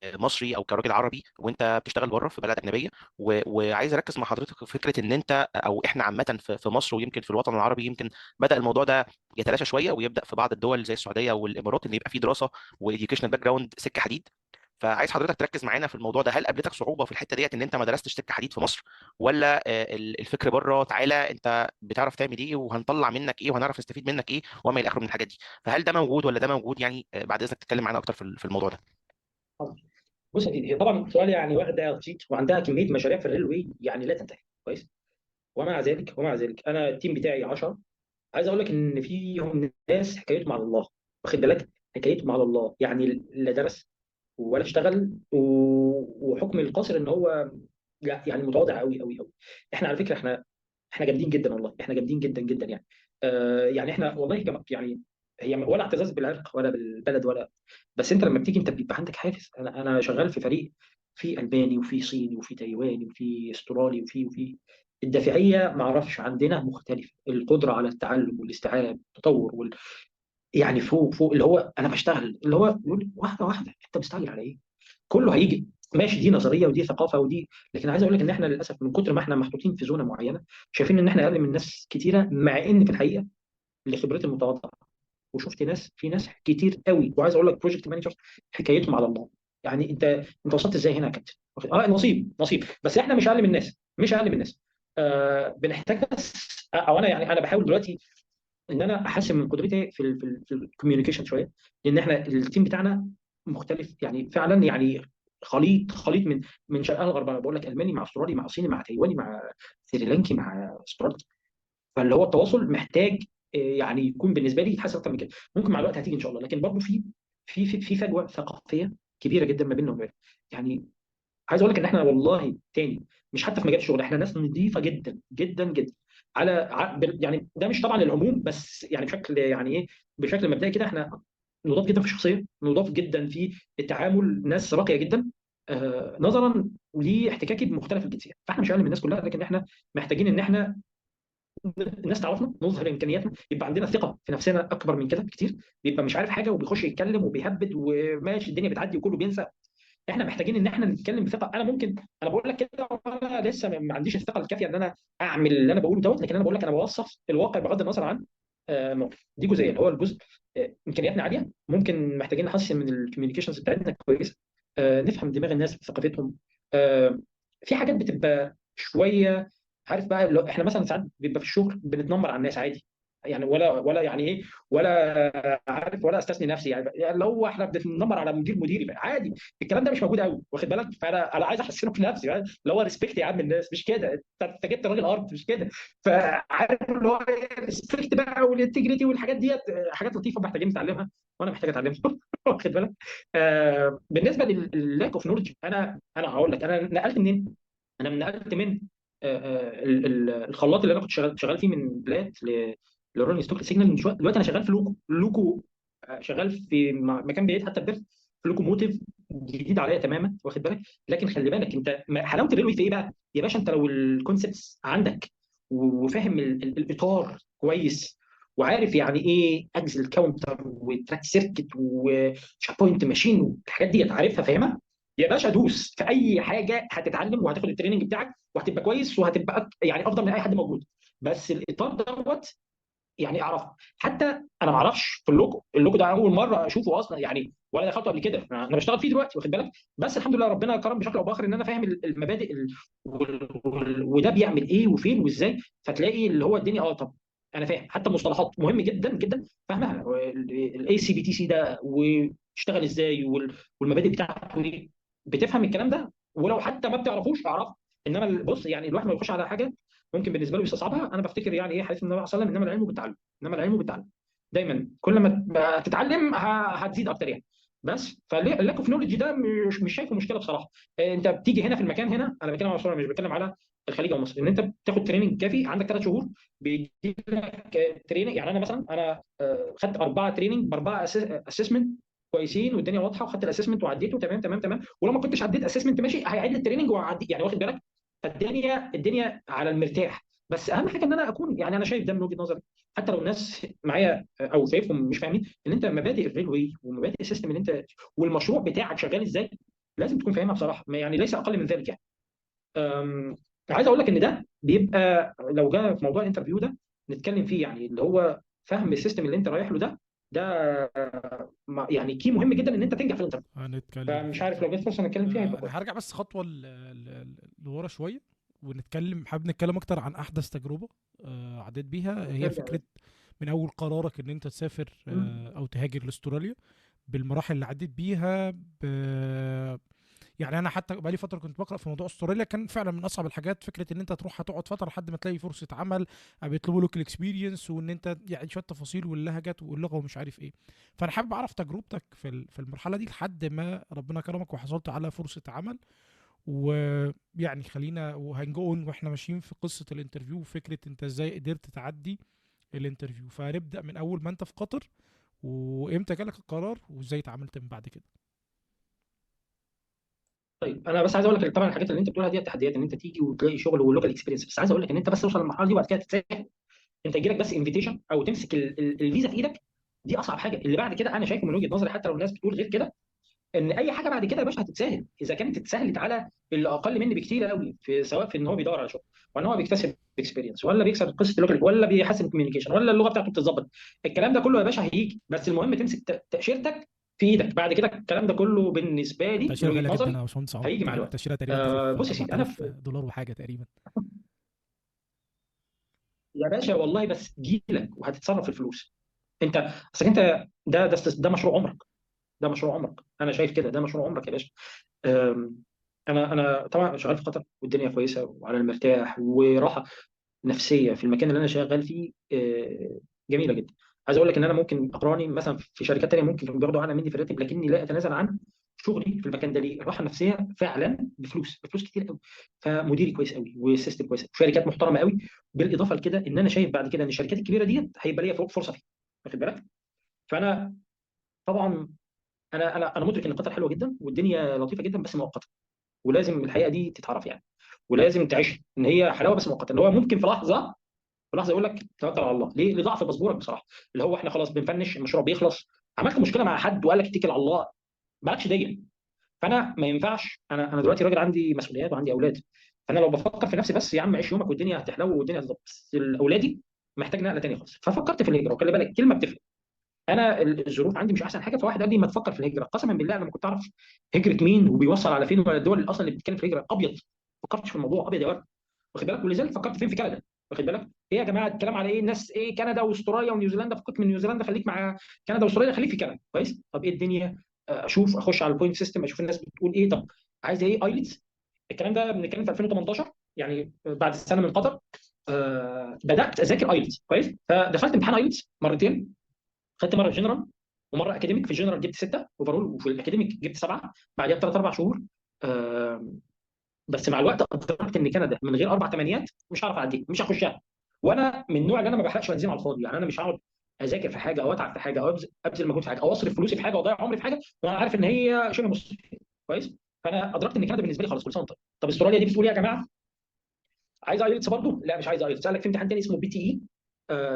B: مصري او كراجل عربي وانت بتشتغل بره في بلد اجنبيه؟ وعايز اركز مع حضرتك في فكره ان انت او احنا عامه في مصر، ويمكن في الوطن العربي يمكن بدا الموضوع ده يتلاشى شويه، ويبدا في بعض الدول زي السعوديه والامارات ان يبقى في دراسه واديوكيشنال باك جراوند سكه حديد. فعايز حضرتك تركز معانا في الموضوع ده. هل قابلتك صعوبه في الحته ديت ان انت ما درستش سكه حديد في مصر، ولا الفكر بره تعالى انت بتعرف تعمل ايه وهنطلع منك ايه وهنعرف نستفيد منك ايه وما الى اخره من الحاجات دي؟ فهل ده موجود ولا ده موجود يعني؟ بعد اذنك تتكلم معانا اكتر في الموضوع ده.
C: بص يا سيدي، هي طبعا استراليا يعني واخده صيت وعندها كميه مشاريع في الريلوي يعني لا تنتهي. كويس. ومع ذلك انا التيم بتاعي 10. عايز اقول لك ان فيهم ناس حكايتهم على الله، واخد بالك. حكايتهم على الله يعني لا درس ولا اشتغل وحكم القاصر ان هو لا يعني متواضع قوي قوي قوي. احنا على فكره احنا جامدين جدا والله، احنا جامدين جدا جدا يعني. يعني احنا والله يعني هي ولا اعتزاز بالعرق ولا بالبلد ولا. بس انت لما بتيجي انت بيبقى عندك حافز. انا شغال في فريق في الماني وفي صيني وفي تايواني وفي استرالي وفي الدافعيه ما اعرفش عندنا مختلفه. القدره على التعلم والاستيعاب والتطور يعني فوق اللي هو انا بشتغل اللي هو يقول واحده واحده، انت مستعجل على ايه؟ كله هيجي. ماشي دي نظريه ودي ثقافه ودي، لكن عايز اقول لك ان احنا للاسف من كتر ما احنا محطوطين في زونه معينه شايفين ان احنا اقل من ناس كتيره، مع ان في الحقيقه اللي خبرتي المتواضعه وشفت في ناس كتير قوي. وعايز اقول لك بروجكت مانجرز حكايتهم على الله. يعني انت وصلت ازاي هنا يا كابتن؟ نصيب. بس احنا مش اقل من الناس، مش اقل من الناس. بنحتاج بس، او انا يعني انا بحاول دلوقتي ان انا احسن من قدرتي في الكوميونيكيشن شويه. لان احنا التيم بتاعنا مختلف يعني فعلا يعني خليط من شرقها لغربها. بقول لك الماني مع استرالي مع صيني مع تايواني مع سريلانكي مع استرالي. فاللي هو التواصل محتاج يعني يكون بالنسبه لي يتحسن اكتر من كده. ممكن مع الوقت هتيجي ان شاء الله، لكن برضه في فجوه ثقافيه كبيره جدا ما بيننا وبين يعني. عايز اقول لك ان احنا والله تاني مش حتى في مجال الشغل، احنا ناس نظيفه جدا جدا جدا. يعني ده مش طبعا العموم، بس يعني بشكل يعني ايه، بشكل مبدئي كده احنا نضاف جدا في الشخصيه، نضاف جدا في التعامل، ناس راقيه جدا. نظرا لاحتكاكي بمختلف الجنسيات. فاحنا مش اقل من الناس كلها، لكن احنا محتاجين ان احنا الناس تعرفنا، نظهر امكانياتنا، يبقى عندنا ثقه في نفسنا اكبر من كده بكتير. بيبقى مش عارف حاجه وبيخش يتكلم وبيهبد وماشي الدنيا بتعدي وكله بينسى. احنا محتاجين ان احنا نتكلم بثقه. انا ممكن انا بقول لك كده وانا لسه ما عنديش الثقه الكافيه ان انا اعمل اللي انا بقوله دوت، لكن انا بقول لك انا بوصف الواقع بغض النظر عن موقف. دي جزئيه اللي هو الجزء امكانياتنا عاليه، ممكن محتاجين نحسن من الكوميونيكيشنز بتاعتنا كويسه. نفهم دماغ الناس ثقافتهم. آه، في حاجات بتبقى شويه عارف بقى احنا مثلا ساعات بيبقى في الشغل بنتنمر على الناس عادي. يعني ولا يعني ايه، ولا عارف ولا استثني نفسي يعني اللي هو احنا بنتنمر على مديري بقى عادي. الكلام ده مش موجود قوي، واخد بالك. فانا عايز احسنه في نفسي يعني. اللي هو ريسبكت يا عم الناس مش كده، انت جبت راجل ارض مش كده. فعارف اللي هو الريسبكت بقى والانتجريتي والحاجات ديت حاجات لطيفه محتاجين نتعلمها، وانا محتاج اتعلمها واخد بالك. بالنسبه للاك اوف نولج، انا هقول لك انا نقلت منين. انا نقلت من الخلاط اللي انا كنت شغال فيه من بلاد لرولينج ستوك سيجنال من شويه، دلوقتي انا شغال في لوكو شغال في مكان بعيد حتى بيرث، في لوكوموتيف جديد عليا تماما، واخد بالك. لكن خلي بالك انت حلاوه الريلوي في ايه بقى يا باشا؟ انت لو الكونسبتس عندك وفاهم الاطار كويس، وعارف يعني ايه اجزل كاونتر وتراك سيركت وشيك بوينت ماشين والحاجات دي عارفها فاهمها، يا باشا دوس في اي حاجه، هتتعلم وهتاخد التريننج بتاعك وهتبقى كويس وهتبقى يعني افضل من اي حد موجود. بس الاطار دوت يعني اعرفه. حتى انا ما اعرفش في اللوجو ده اول مره اشوفه اصلا يعني، ولا دخلته قبل كده، انا بشتغل فيه دلوقتي واخد بالك. بس الحمد لله ربنا كرم بشكل او باخر ان انا فاهم المبادئ وده بيعمل ايه وفين وازاي. فتلاقي اللي هو الدنيا طب انا فاهم حتى المصطلحات مهم جدا جدا فاهمها، الاي سي بي تي سي ده واشتغل ازاي والمبادئ بتاعته ايه، بتفهم الكلام ده ولو حتى ما بتعرفوش اعرف. انما بص يعني الواحد ما يخش على حاجه ممكن بالنسبه له يستصعبها. انا بفتكر يعني ايه حديث النبي صلى الله عليه وسلم، انما العلم بالتعلم، انما العلم بالتعلم. دايما كل ما تتعلم هتزيد اكتر يعني. بس فاللاك اوف نولج ده مش شايفه مشكله بصراحه. انت بتيجي هنا في المكان هنا، انا بتكلم على مصر مش بتكلم على الخليج او مصر، ان انت بتاخد تريننج كافي عندك 3 شهور، بيجي لك تريننج. يعني انا مثلا انا خدت 4 تريننج ب4 اسسمنت كويسين والدنيا واضحه، وخدت الاسسمنت وعديته تمام تمام تمام، ولو ما كنتش عديت اسسمنت ماشي هيعيد لي التريننج وهعدي يعني واخد بالك. فالدنيا على المرتاح. بس اهم حاجه ان انا اكون يعني انا شايف ده من وجهه نظري، حتى لو الناس معايا او شايفهم مش فاهمين، ان انت مبادئ الريلوي ومبادئ السيستم اللي انت والمشروع بتاعك شغال ازاي لازم تكون فاهمها بصراحه، يعني ليس اقل من ذلك يعني. أم، عايز اقول لك ان ده بيبقى لو جاء في موضوع الانترفيو ده نتكلم فيه، يعني اللي هو فهم السيستم اللي انت رايح له ده يعني كي مهم جدا ان انت تنجح في الانترفيو.
A: هنتكلم
C: فمش
A: فيه
C: عارف لو
A: طبعا.
C: جت فرصه نتكلم فيها يبقى
A: انا
C: كويس.
A: هرجع بس خطوه لورا شويه، حابب نتكلم اكتر عن احدث تجربه عديت بيها، هي
C: ارجع
A: فكره من اول قرارك ان انت تسافر
C: مم.
A: او تهاجر لاستراليا، بالمراحل اللي عديت بيها يعني انا حتى بقالي فتره كنت بقرا في موضوع استراليا، كان فعلا من اصعب الحاجات فكره ان انت تروح هتقعد فتره لحد ما تلاقي فرصه عمل، بيطلبوا لك الاكسبيرينس، وان انت يعني شويه تفاصيل واللهجات واللغه ومش عارف ايه. فانا حابب اعرف تجربتك في المرحله دي لحد ما ربنا كرمك وحصلت على فرصه عمل. ويعني خلينا وهنجون واحنا ماشيين في قصه الانترفيو، وفكره انت ازاي قدرت تعدي الانترفيو. فنبدا من اول ما انت في قطر، وامتى جالك القرار وازاي اتعاملت من بعد كده.
C: طيب انا بس عايز اقول لك طبعا الحاجات اللي انت بتقولها دي تحديات ان انت تيجي وتلاقي شغل ولوكال اكسبيرينس، بس عايز اقول لك ان انت بس توصل للمرحله دي وبعد كده تتساهل. انت يجي لك بس انفيتيشن او تمسك الفيزا في ايدك، دي اصعب حاجه. اللي بعد كده انا شايفه من وجهه نظري حتى لو الناس بتقول غير كده، ان اي حاجه بعد كده يا باشا هتتسهل اذا كانت اتسهلت على اللي اقل مني بكتير قوي، في سواء في ان هو بيدور على شغل، وان هو بيكتسب اكسبيرينس، ولا بيكسر قصه اللوكال، ولا بيحسن الكوميونيكيشن، ولا اللغه بتاعته بتتظبط. الكلام ده كله يا باشا هيجي، بس المهم تمسك تاشيرتك في ايدك. بعد كده الكلام ده كله بالنسبه لي من
A: التأشيرة
C: وجهه
A: غالية جدا يا
C: نظري
A: باشمهندس عمر،
C: هيجي مع
A: يعني
C: الوقت.
A: التأشيرة تقريبا داخل في
C: بص يا سيدي انا
A: 4000 دولار وحاجة تقريبا.
C: يا باشا والله بس تجيلك وهتتصرف في الفلوس. انت اصل انت ده مشروع عمرك، ده مشروع عمرك، انا شايف كده ده مشروع عمرك يا باشا. أم، انا طبعا شغال في قطر والدنيا كويسه وعلى المرتاح وراحه نفسيه في المكان اللي انا شغال فيه، جميله جدا. عايز اقول لك ان انا ممكن اقراني مثلا في شركات تانيه ممكن يكونوا بياخدوا اعلى مني في الراتب، لكني لا اتنازل عن شغلي في المكان ده. ليه؟ الراحه النفسيه فعلا بفلوس كتير قوي. فمديري كويس قوي والسيستم كويس قوي وشركات محترمه قوي. بالاضافه لكده ان انا شايف بعد كده ان الشركات الكبيره ديت هيبقى ليا فرصه فيها، واخد بالك. فانا طبعا انا مدرك ان قطر حلوه جدا والدنيا لطيفه جدا بس مؤقته، ولازم الحقيقه دي تتعرف يعني، ولازم تعيش ان هي حلاوه بس مؤقته. اللي هو ممكن في لحظه يقول لك توكل على الله، ليه؟ لضعف بصبورك بصراحه. اللي هو احنا خلاص بنفنش المشروع بيخلص، عملت مشكله مع حد وقال لك اتكل على الله، مالكش ديه. فانا ما ينفعش، انا دلوقتي راجل عندي مسؤوليات وعندي اولاد، فانا لو بفكر في نفسي بس يا عم عيش يومك والدنيا هتحلو والدنيا هتظبط، بس اولادي محتاج نقله تانيه خالص. ففكرت في الهجره، وخلي بالك كلمه بتفرق. انا الظروف عندي مش احسن حاجه، فواحد قال لي ما تفكر في الهجره. قسما بالله انا ما كنت اعرف هجره مين وبيوصل على فين، ولا الدول اللي اصلا اللي بتتكلم في الهجره ابيض. ما فكرتش في الموضوع ابيض يا ورد، واخد بالك. ولذلك فكرت فين؟ في كندا، واخد بالك. ايه يا جماعه الكلام على ايه؟ الناس ايه كندا واستراليا ونيوزيلندا؟ فكك من نيوزيلندا خليك مع كندا واستراليا، خليك في كندا كويس. طب ايه الدنيا؟ اشوف اخش على البوينت سيستم اشوف الناس بتقول ايه. طب عايز ايه؟ ايلتس. الكلام ده بنتكلم في 2018 يعني بعد سنه من قطر. بدات اذاكر ايلتس كويس، فدخلت امتحان ايلتس مرتين. خدت مره جنرال ومره اكاديميك. في الجنرال جبت 6 اوفرول وفي الاكاديميك جبت 7. بعدها ب3 4 شهور آه، بس مع الوقت ادركت ان كندا من غير 4 تمانيات مش هعرف اعديها، مش هخشها. وانا من النوع اللي انا ما بحرقش بنزين على الفاضي، يعني انا مش هقعد اذاكر في حاجه او اتعب في حاجه او ابذل مجهود في حاجه او اصرف فلوسي في حاجه واضيع عمري في حاجه وانا عارف ان هي شبه مستحيل. كويس. فانا ادركت ان كندا بالنسبه لي خلاص كل سنه وأنت طيب. طب استراليا دي بتقول ايه يا جماعه؟ عايز ايلتس برضه؟ لا مش عايز ايلتس. قال لك في امتحان تاني اسمه بي تي اي،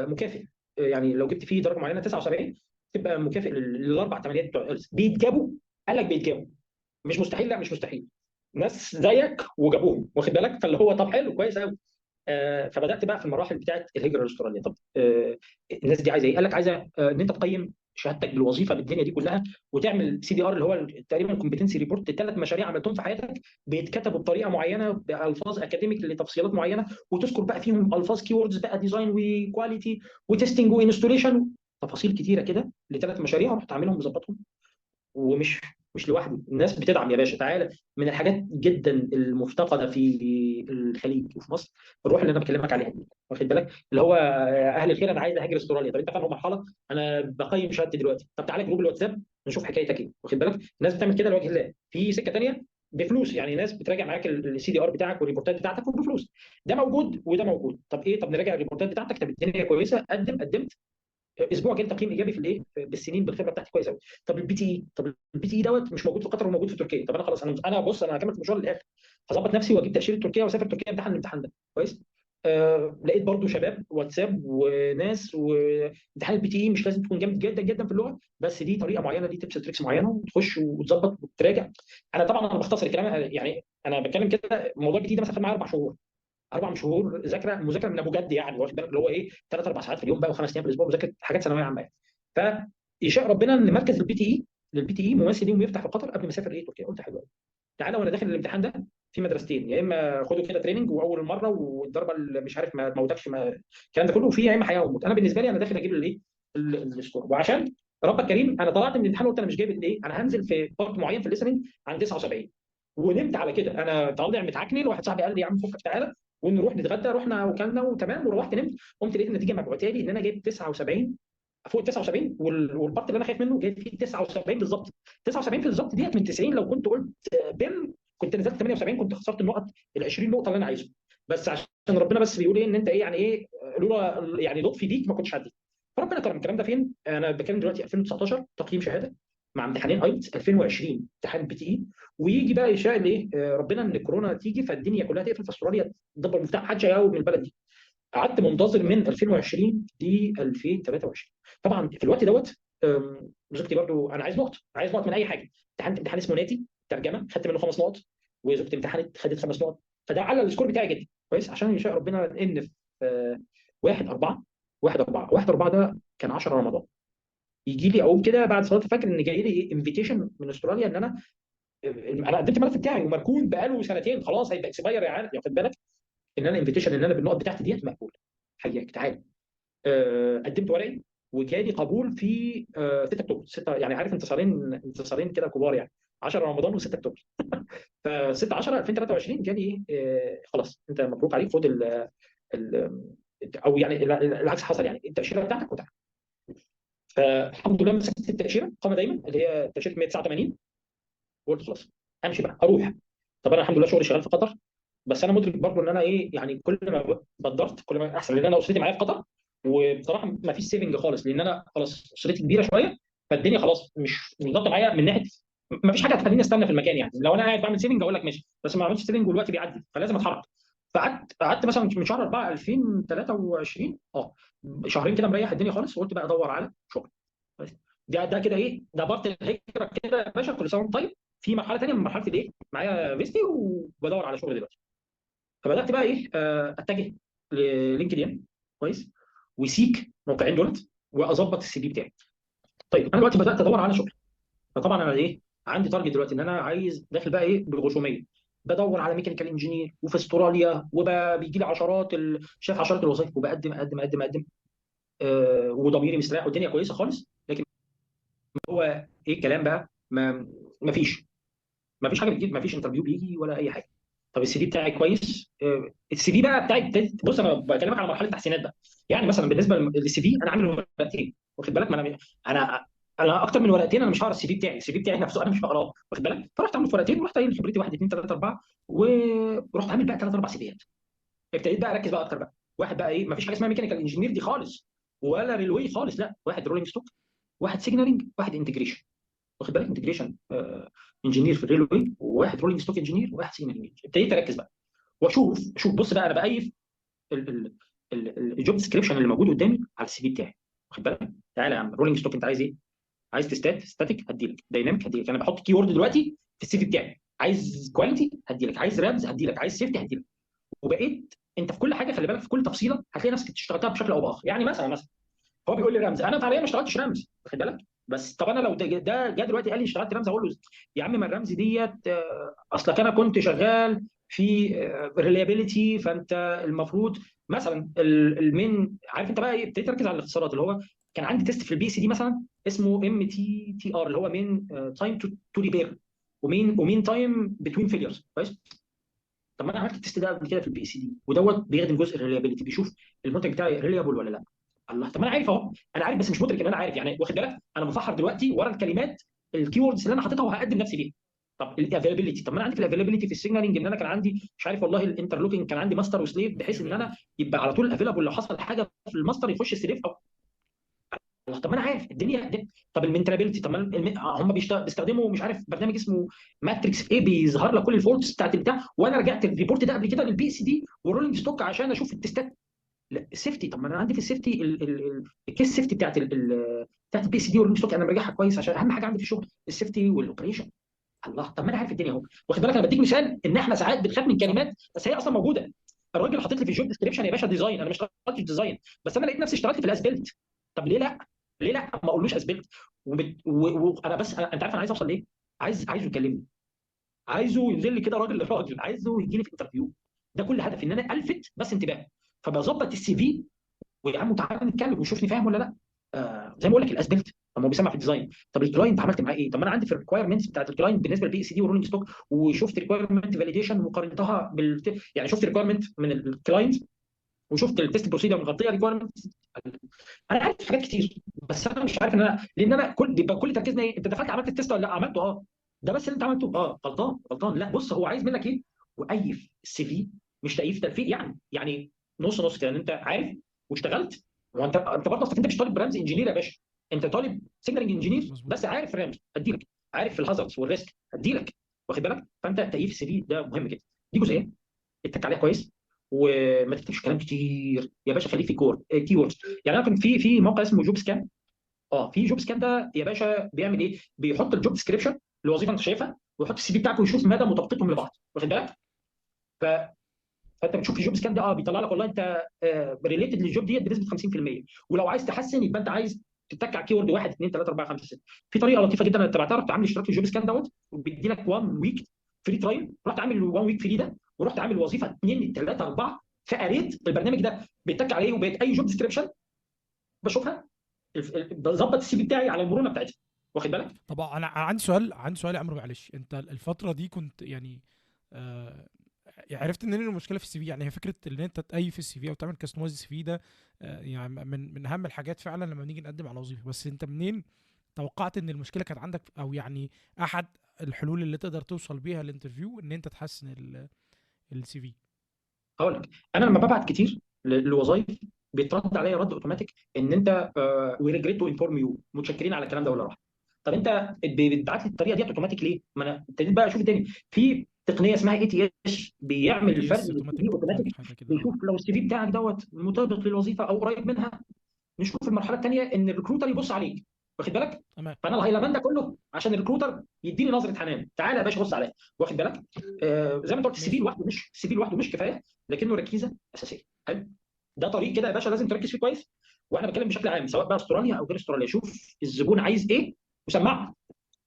C: مكافئ. يعني لو جبت فيه درجه معينه 79 تبقى مكافئ للاربع تمانيات بتوع ايلتس. بيتجابوا. قال لك بيتجابوا. مش مستحيل، لا مش مستحيل. ناس زيك وجابوهم، واخد بالك؟ فاللي هو طب حلو كويس قوي. فبدات بقى في المراحل بتاعت الهجره لاستراليا. طب الناس دي عايزه ايه؟ قال لك عايزه ان انت تقيم شهادتك بالوظيفه بالدنيا دي كلها، وتعمل سي دي ار اللي هو تقريبا كومبتنسي ريبورت، 3 مشاريع عملتهم في حياتك بيتكتبوا بطريقه معينه بالفاظ اكاديميك لتفصيلات معينه، وتذكر بقى فيهم الفاظ كيوردز بقى ديزاين وكواليتي وتستنج وانستوليشن، تفاصيل كتيره كده ل3 مشاريع، رحت عاملهم مظبطهم. ومش مش لوحدي، الناس بتدعم يا باشا. تعالى، من الحاجات جدا المفتقده في الخليج وفي مصر الروح اللي انا بكلمك عليها دي، واخد بالك؟ اللي هو اهل الخير انا عايز اهاجر استراليا. طب انت فاهم مرحله انا بقيم شهادتي دلوقتي، طب تعالى جروب الواتساب نشوف حكايتك ايه، واخد بالك؟ الناس بتعمل كده لوجه الله. في سكه ثانيه بفلوس، يعني ناس بتراجع معاك السي دي ار بتاعك والريبورتات بتاعتك وبفلوس. ده موجود وده موجود. طب ايه؟ طب نراجع الريبورتات بتاعتك. طب الدنيا كويسه، قدمت اسبوع جالي تقييم ايجابي في الايه بالسنين بالخبره بتاعتي كويس قوي. طب البي تي اي، طب البي تي اي دوت مش موجود في قطر وموجود في تركيا. طب انا خلاص، انا بص انا هكمل في المشوار للاخر، هظبط نفسي واجيب تاشيره تركيا واسافر تركيا امتحن الامتحان ده كويس. لقيت برضو شباب واتساب وناس، وامتحان البي تي اي مش لازم تكون جامد جدا جدا في اللغه، بس دي طريقه معينه، دي تبس تريكس معينه وتخش وتظبط وتراجع. انا طبعا انا بختصر الكلام، يعني انا بتكلم كده الموضوع الجديد ده مثلا خد معايا 4 شهور. 4 شهور مذاكره من ابو جد، يعني واخد بالك اللي هو ايه 3 4 ساعات في اليوم بقى و5 ايام في الاسبوع مذاكره حاجات ثانويه عامه يعني. فيشاء ربنا ان مركز البي تي اي للبي تي اي ممثل ليهم يفتح في قطر قبل ما اسافر ايه تركيا. قلت حلو قوي. تعالى وانا داخل الامتحان ده في مدرستين، يا اما خده كده تريننج واول مره والضربه اللي مش عارف ما تموتكش الكلام ده كله، وفي يا اما حياه وموت. انا بالنسبه لي انا داخل اجيب الايه السكور. وعشان ربك كريم انا طلعت من الامتحان قلت انا مش جايب الايه، انا هنزل في بارت معين في الليسننج عن 79. ونمت على كده، انا طالع متعكنن. واحد صاحبي قال لي يا عم فكك تعالى ونروح نتغدى، رحنا وكلنا وتمام وروحت نمت. قمت لقيت النتيجه مبعوثه لي ان انا جايب 79 فوق ال 79، والبارت اللي انا خايف منه جايب فيه 79 بالظبط. 79 في بالظبط ديت من 90، لو كنت قلت بيم كنت نزلت 78، كنت خسرت النقط ال 20 نقطه اللي انا عايزهم. بس عشان ربنا بس بيقول ايه ان انت ايه يعني ايه، لولا يعني لطفي بيك ما كنتش عديت. فربنا كرم. الكلام ده فين؟ انا بتكلم دلوقتي 2019 تقييم شهاده مع امتحانين ايلتس، 2020 امتحان بي تي اي. ويجي بقى يشاء الايه ربنا ان الكورونا تيجي فالدنيا كلها تقفل في استراليا، تدبر المفتاح محدش هيقوم من البلد دي. قعدت منتظر من 2020 ل 2023. طبعا في الوقت دوت زوجتي برضو انا عايز نقط من اي حاجه. امتحان اسمه ناتي ترجمه، خدت منه 5 نقط. وزوجتي امتحنت خدت 5 نقط. فده على السكور بتاعي جدا كويس. عشان يشاء ربنا ان في 1/4 1/4 ده كان 10 رمضان. يجي لي اقوم كده بعد صلاه الفجر ان جاي لي انفيتيشن من استراليا ان انا قدمت الملف بتاعي ومركون بقاله سنتين خلاص هيبقى اكسباير، يا عارف واخد بالك ان انا انفيتيشن ان انا بالنقط بتاعتي ديت مقبول. حياك تعالى. قدمت ورقي وجالي قبول في 6 اكتوبر. 6 يعني عارف انتصارين كده كبار يعني، 10 رمضان و6 اكتوبر. ف 6 10 2023 جالي ايه خلاص انت مبروك عليك خد ال او يعني العكس حصل، يعني التاشيره بتاعتك وتعالى. فالحمد لله مسكت التاشيره قامه دايما اللي هي تاشيره 189. وقلت خلاص امشي بقى اروح. طب انا الحمد لله شغلي شغال في قطر، بس انا مدرك برضه ان انا ايه يعني كل ما بدرت كل ما احسن، لان انا اسرتي معايا في قطر. وبصراحه ما فيش سيفنج خالص لان انا خلاص اسرتي كبيره شويه. فالدنيا خلاص مش ضابطه معايا من ناحيه. ما فيش حاجه هتخليني استنى في المكان، يعني لو انا قاعد بعمل سيفنج اقول لك ماشي، بس ما عملتش سيفنج والوقت بيعدي فلازم اتحرك. قعدت مثلا من شهر 4 2023 شهرين كده مريح الدنيا خالص، وقلت بقى ادور على شغل. بس ده كده ايه ده بارت الهجره كده يا باشا، كل سنه وانت طيب. في مرحله ثانيه من مرحله الايه معايا فيستي وبدور على شغل دلوقتي. فبدات بقى ايه اتجه للينكد ان كويس وسيك موقعين دولت واظبط السي في بتاعي. طيب انا دلوقتي بدات ادور على شغل. فطبعا انا ايه عندي تارجت دلوقتي ان انا عايز داخل بقى ايه بالغشوميه. بدور على ميكانيكال انجينير وفي استراليا وبيجي لي شايف عشرات الوظائف وبقدم اقدم اقدم اقدم. وضميري مستريح والدنيا كويسه خالص. لكن هو ايه الكلام بقى ما فيش حاجه بتجي، ما فيش انترفيو بيجي ولا اي حاجه. طب السي في بتاعي كويس. السي في بقى بتاعي بص انا بكلمك على مرحله تحسينات بقى. يعني مثلا بالنسبه للسي في انا عامل ورقتين واخد بالك. ما انا انا اكتر من ورقتين انا مش هقرا السي في بتاعي، السي في بتاعي نفسه انا مش هقراه، واخد بالك؟ فرحت عامل ورقتين ورحت قايل خبرتي 1 2 3 4، ورحت عامل بقى 3 4 سي فيات. ابتديت بقى اركز بقى اكتر بقى. واحد بقى ايه، مفيش حاجه اسمها ميكانيكال انجينير دي خالص، ولا ريلوي خالص، لا، واحد رولينج ستوك، واحد سيجنالينج، واحد انتجريشن، واخد بالك؟ انتجريشن انجينير في الريلوي، وواحد رولينج ستوك انجينير، وواحد سيجنالينج. ابتديت اركز بقى واشوف بص بقى انا بقيف الجوب ديسكريبشن اللي موجود قدامي على السي في بتاعي، واخد بالك؟ تعالى يا عم رولينج ستوك، انت عايز ايه؟ عايز ستاتيك هديلك، دايناميك هديلك، انا بحط كي وورد دلوقتي في السي في بتاعي. عايز كواليتي هديلك، عايز رامز هديلك، عايز سيفتي هديلك. وبقيت انت في كل حاجه خلي بالك، في كل تفصيله هتلاقي نفسك اشتغلتها بشكل او باخر. يعني مثلا هو بيقول لي رمز، انا فعليا ما اشتغلتش رمز، واخد بالك؟ بس طب انا لو ده جه دلوقتي قال لي اشتغلت رمز، اقول له يا عم ما الرمز ديت اصلك انا كنت شغال في ريليابيليتي، فانت المفروض مثلا المين، عارف انت بقى ايه؟ ابتديت اركز على الاختصارات. اللي هو كان عندي تيست في البي سي دي مثلا اسمه MTTR، اللي هو مين تايم تو ريبير، ومين تايم بتوين فيليرز، كويس؟ طب ما انا عملت التيست ده قبل كده في البي سي دي، ودوت بيخدم جزء الريليابيلتي، بيشوف المنتج بتاعي ريليابل ولا لا. الله، طب ما انا عارف اهو، انا عارف بس مش مدرك ان انا عارف، يعني واخد بالك؟ انا بفحر دلوقتي ورا الكلمات، الكي ووردز اللي انا حاططها وهقدم نفسي بيها. طب الافيلابيلتي، طب ما انا عندي في الافيلابيلتي في السيجنالينج ان انا كان عندي مش عارف والله الانترلوكينج، كان عندي ماستر وسليف،
A: في
C: بحيث ان انا
A: افيلابيلتي.
C: يبقى على طول افيلابل لو حصل حاجه في الماستر يخش السليف او. الله، طب ما انا عارف الدنيا دي. طب المينترابيلتي، طب ما هم بيستخدموا مش عارف برنامج اسمه ماتريكس ايه، بيظهر لك كل الفولتس بتاعت البتاع، وانا رجعت الريبورت ده قبل كده للبي سي دي ورولينج ستوك عشان اشوف التستات. لا السيفتي، طب ما انا عندي في السيفتي الكيس سيفتي بتاعت البي سي دي والرولينج ستوك انا مراجعها كويس، عشان اهم حاجه عندي في الشغل السيفتي والاوبريشن. الله، طب ما انا عارف الدنيا اهو، واخد بالك؟ انا بديك مثال ان احنا ساعات بنخاف من
A: صح.
C: كلمات بس هي اصلا موجوده. الراجل حاطط لي في الجوب ديسكريبشن يا باشا ديزاين، انا مش اشتغلتش ديزاين، بس انا لقيت نفسي اشتغلت في الاسبلت. طب ليه لا؟ ليه لا ما اقولوش اسبلت؟ وانا بس انت عارف انا عايز اوصل ليه؟ عايزه يكلمني، عايزه ينزل لي كده راجل لراجل، عايزه يجي لي في انترفيو. ده كل هدفي ان انا الفت بس انتباه. فبظبط السي في، ويا عم تعالى نتكلم وشوفني فاهم ولا لا. زي ما بقول لك الاسبلت، طب ما هو بيسمع في الديزاين. طب الكلاينت عملت معاه ايه؟ طب ما انا عندي في الريكوايرمنتس بتاعت الكلاينت بالنسبه للبي سي دي ورولينج ستوك، وشفت ريكوايرمنت فاليديشن وقارنتها يعني شفت ريكوايرمنت من الكلاينت، وشفت التست بروسيجر مغطيه ريكوايرمنت. انا عارف حاجات كتير، بس انا مش عارف ان انا، لان انا بيبقى كل تركيزنا ايه؟ انت دخلت عملت التست ولا لا؟ عملته اه. ده بس اللي انت عملته اه؟ غلطان غلطان. لا بص، هو عايز منك ايه؟ وقيف السي في، مش تقييف تلفيق يعني نص نص كده، ان انت عارف واشتغلت. وانت برضه اصلك انت مش طالب رامز انجينير يا باشا، انت طالب سيجنالينج انجينير،
A: مظبوط.
C: بس عارف رامز اديلك، عارف في الهازردز والريسك اديلك، واخد بالك؟ فانت تقييف السي في ده مهم جدا. دي جزئيه اتك عليها كويس، وما تكتبش كلام كتير يا باشا، خليك في كي ووردز. يعني انا كنت في موقع اسمه جوب سكان. في جوب سكان ده يا باشا بيعمل ايه؟ بيحط الجوب ديسكريبشن الوظيفه انت شايفها، ويحط السي في بتاعك ويشوف مدى مطابقتهم
A: ماشي.
C: لبعض، واخد بالك؟ ف... فانت بتشوف الجوب سكان ده بيطلع لك والله انت ريليتد للجوب ديت بنسبه 50%. ولو عايز تحسن يبقى انت عايز تتك على كي وورد 1 2 3 4 5 6. في طريقه لطيفه جدا انا اتبعتها، رحت عامل اشتراك في الجوب سكان دوت، وبيدي لك 1 ويك فري ترايل، رحت عامل 1 ويك فري ده، ورحت عامل وظيفه 2 3 4، فقريت البرنامج ده بيتك عليه، وبقيت اي جوب ديسكريبشن بشوفها بظبط السي في بتاعي على المرونه بتاعتها، واخد بالك؟
A: طبعا انا عندي سؤال يا عمرو، معلش. انت الفتره دي كنت يعني آه عرفت ان المشكله في السي في، يعني هي فكره ان انت تأيف السي في او تعمل كاستمايز السي في ده يعني من اهم الحاجات فعلا لما بنيجي نقدم على وظيفه. بس انت منين توقعت ان المشكله كانت عندك؟ او يعني احد الحلول اللي تقدر توصل بيها الانترفيو ان انت تحسن السي في؟
C: هقول لك، انا لما ببعت كتير لوظائف بيترد عليا رد اوتوماتيك ان انت وي ريجريت تو انفورم يو، متشكرين على الكلام ده ولا
A: اه.
C: راح. طب انت بتبعت لي الطريقه دي اوتوماتيك ليه؟ ما انا ابتديت بقى اشوف الدنيا في تقنيه اسمها ATS،
A: اي
C: بيعمل
A: تي
C: الفرق
A: اس
C: بين السي
A: اوتوماتيك
C: في
A: ابروفل
C: اوتوماتيك،
A: حاجه كده، اه.
C: بيشوف لو السي في بتاعك دوت مطابق للوظيفه او قريب منها. نشوف المرحله الثانيه ان الريكروتر يبص عليك، واخد بالك؟
A: تمام.
C: فانا الهيلمان ده كله عشان الريكروتر يديني نظره حنان، تعالى يا باشا بص عليا، واخد بالك؟ زي ما انت قلت السي في
A: ماشي.
C: لوحده مش السي في لوحده مش كفايه، لكنه ركيزه اساسيه. حلو، ده طريق كده يا باشا لازم تركز فيه كويس. وانا بتكلم بشكل عام سواء بقى استراليا او غير استراليا، شوف الزبون عايز ايه وسمعه،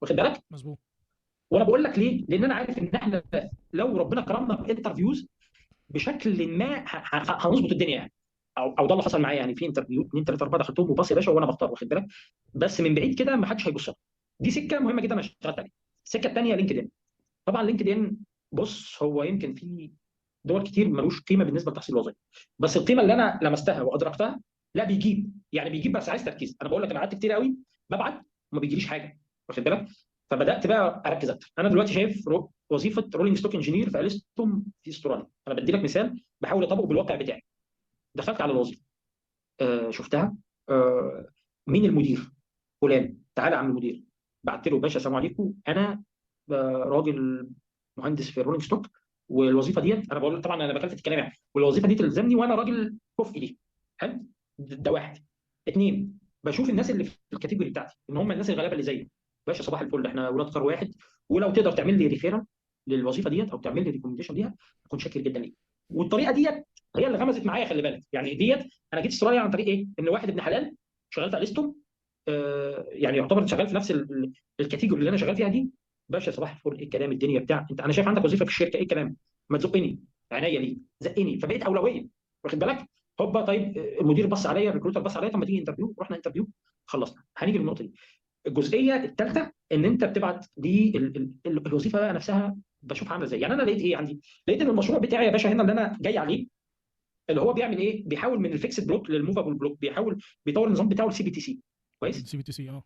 C: واخد بالك؟
A: مظبوط.
C: وانا بقول لك ليه؟ لان انا عارف ان احنا لو ربنا كرمنا بانترفيوز بشكل ما هنظبط الدنيا يعني. او ده اللي حصل معايا، يعني في انترفيو 2 3 4 دخلتهم وباص يا باشا وانا بختار، واخد بالك؟ بس من بعيد كده ما حدش هيبص لها. دي سكه مهمه جدا انا اشتغلت عليها. السكه الثانيه لينكد ان. طبعا لينكد ان، بص هو يمكن في دول كتير ملوش قيمه بالنسبه لتحصيل الوظائف، بس القيمه اللي انا لمستها وادركتها لا بيجيب، يعني بيجيب بس عايز تركيز. انا بقول لك انا قعدت كتير قوي ببعت وما بيجيليش حاجه، واخد بالك؟ فبدات بقى اركز اكتر. انا دلوقتي شايف وظيفه رولينج ستوك انجينير في الستوم في استراليا. انا بدي لك مثال بحاول اطبقه بالواقع بتاعي. دخلت على الوظيفه، شفتها، آه مين المدير؟ فلان. تعالى يا عم المدير. بعت له: باشا السلام عليكم، انا راجل مهندس في رولينج ستوك، والوظيفه ديت انا بقول طبعا انا بكلفت الكلام يعني، والوظيفه دي تلزمني وانا راجل كفء ليها. حلو. ده واحد. اثنين، بشوف الناس اللي في الكاتيجوري بتاعتي ان هم الناس الغلابه اللي زيي. باشا صباح الفل، احنا ولاد كار واحد، ولو تقدر تعمل لي ريفيرال للوظيفه ديت او تعمل لي ريكومنديشن ليها اكون شاكر جدا ليك. والطريقه ديت هي اللي غمزت معايا، خلي بالك يعني ديت. انا جيت استراليا عن طريق ايه؟ ان واحد ابن حلال شغال في اليستون، يعني يعتبر شغال في نفس الكاتيجوري اللي انا شغال فيها دي. باشا صباح الفل، ايه الكلام الدنيا بتاع انت، انا شايف عندك وظيفه في الشركه، ايه الكلام؟ ما تزقني، عينيا ليه زقني، فبقيت اولويه، واخد بالك؟ هوبا طيب، المدير بص عليا، الريكروتر بص عليا، طب ما تيجي انترفيو، رحنا انترفيو، خلصنا. هنيجي للنقطه دي. الجزئيه الثالثه ان انت بتبعت دي الوظيفه بقى نفسها بشوفها عامله ازاي. يعني انا لقيت ايه عندي؟ لقيت ان المشروع بتاعي يا باشا هنا اللي انا جاي عليه، اللي هو بيعمل ايه؟ بيحول من الفيكسد بلوك للموفابل بلوك، بيحول بيطور النظام بتاعه لسي بي تي سي. كويس.
A: الCBTC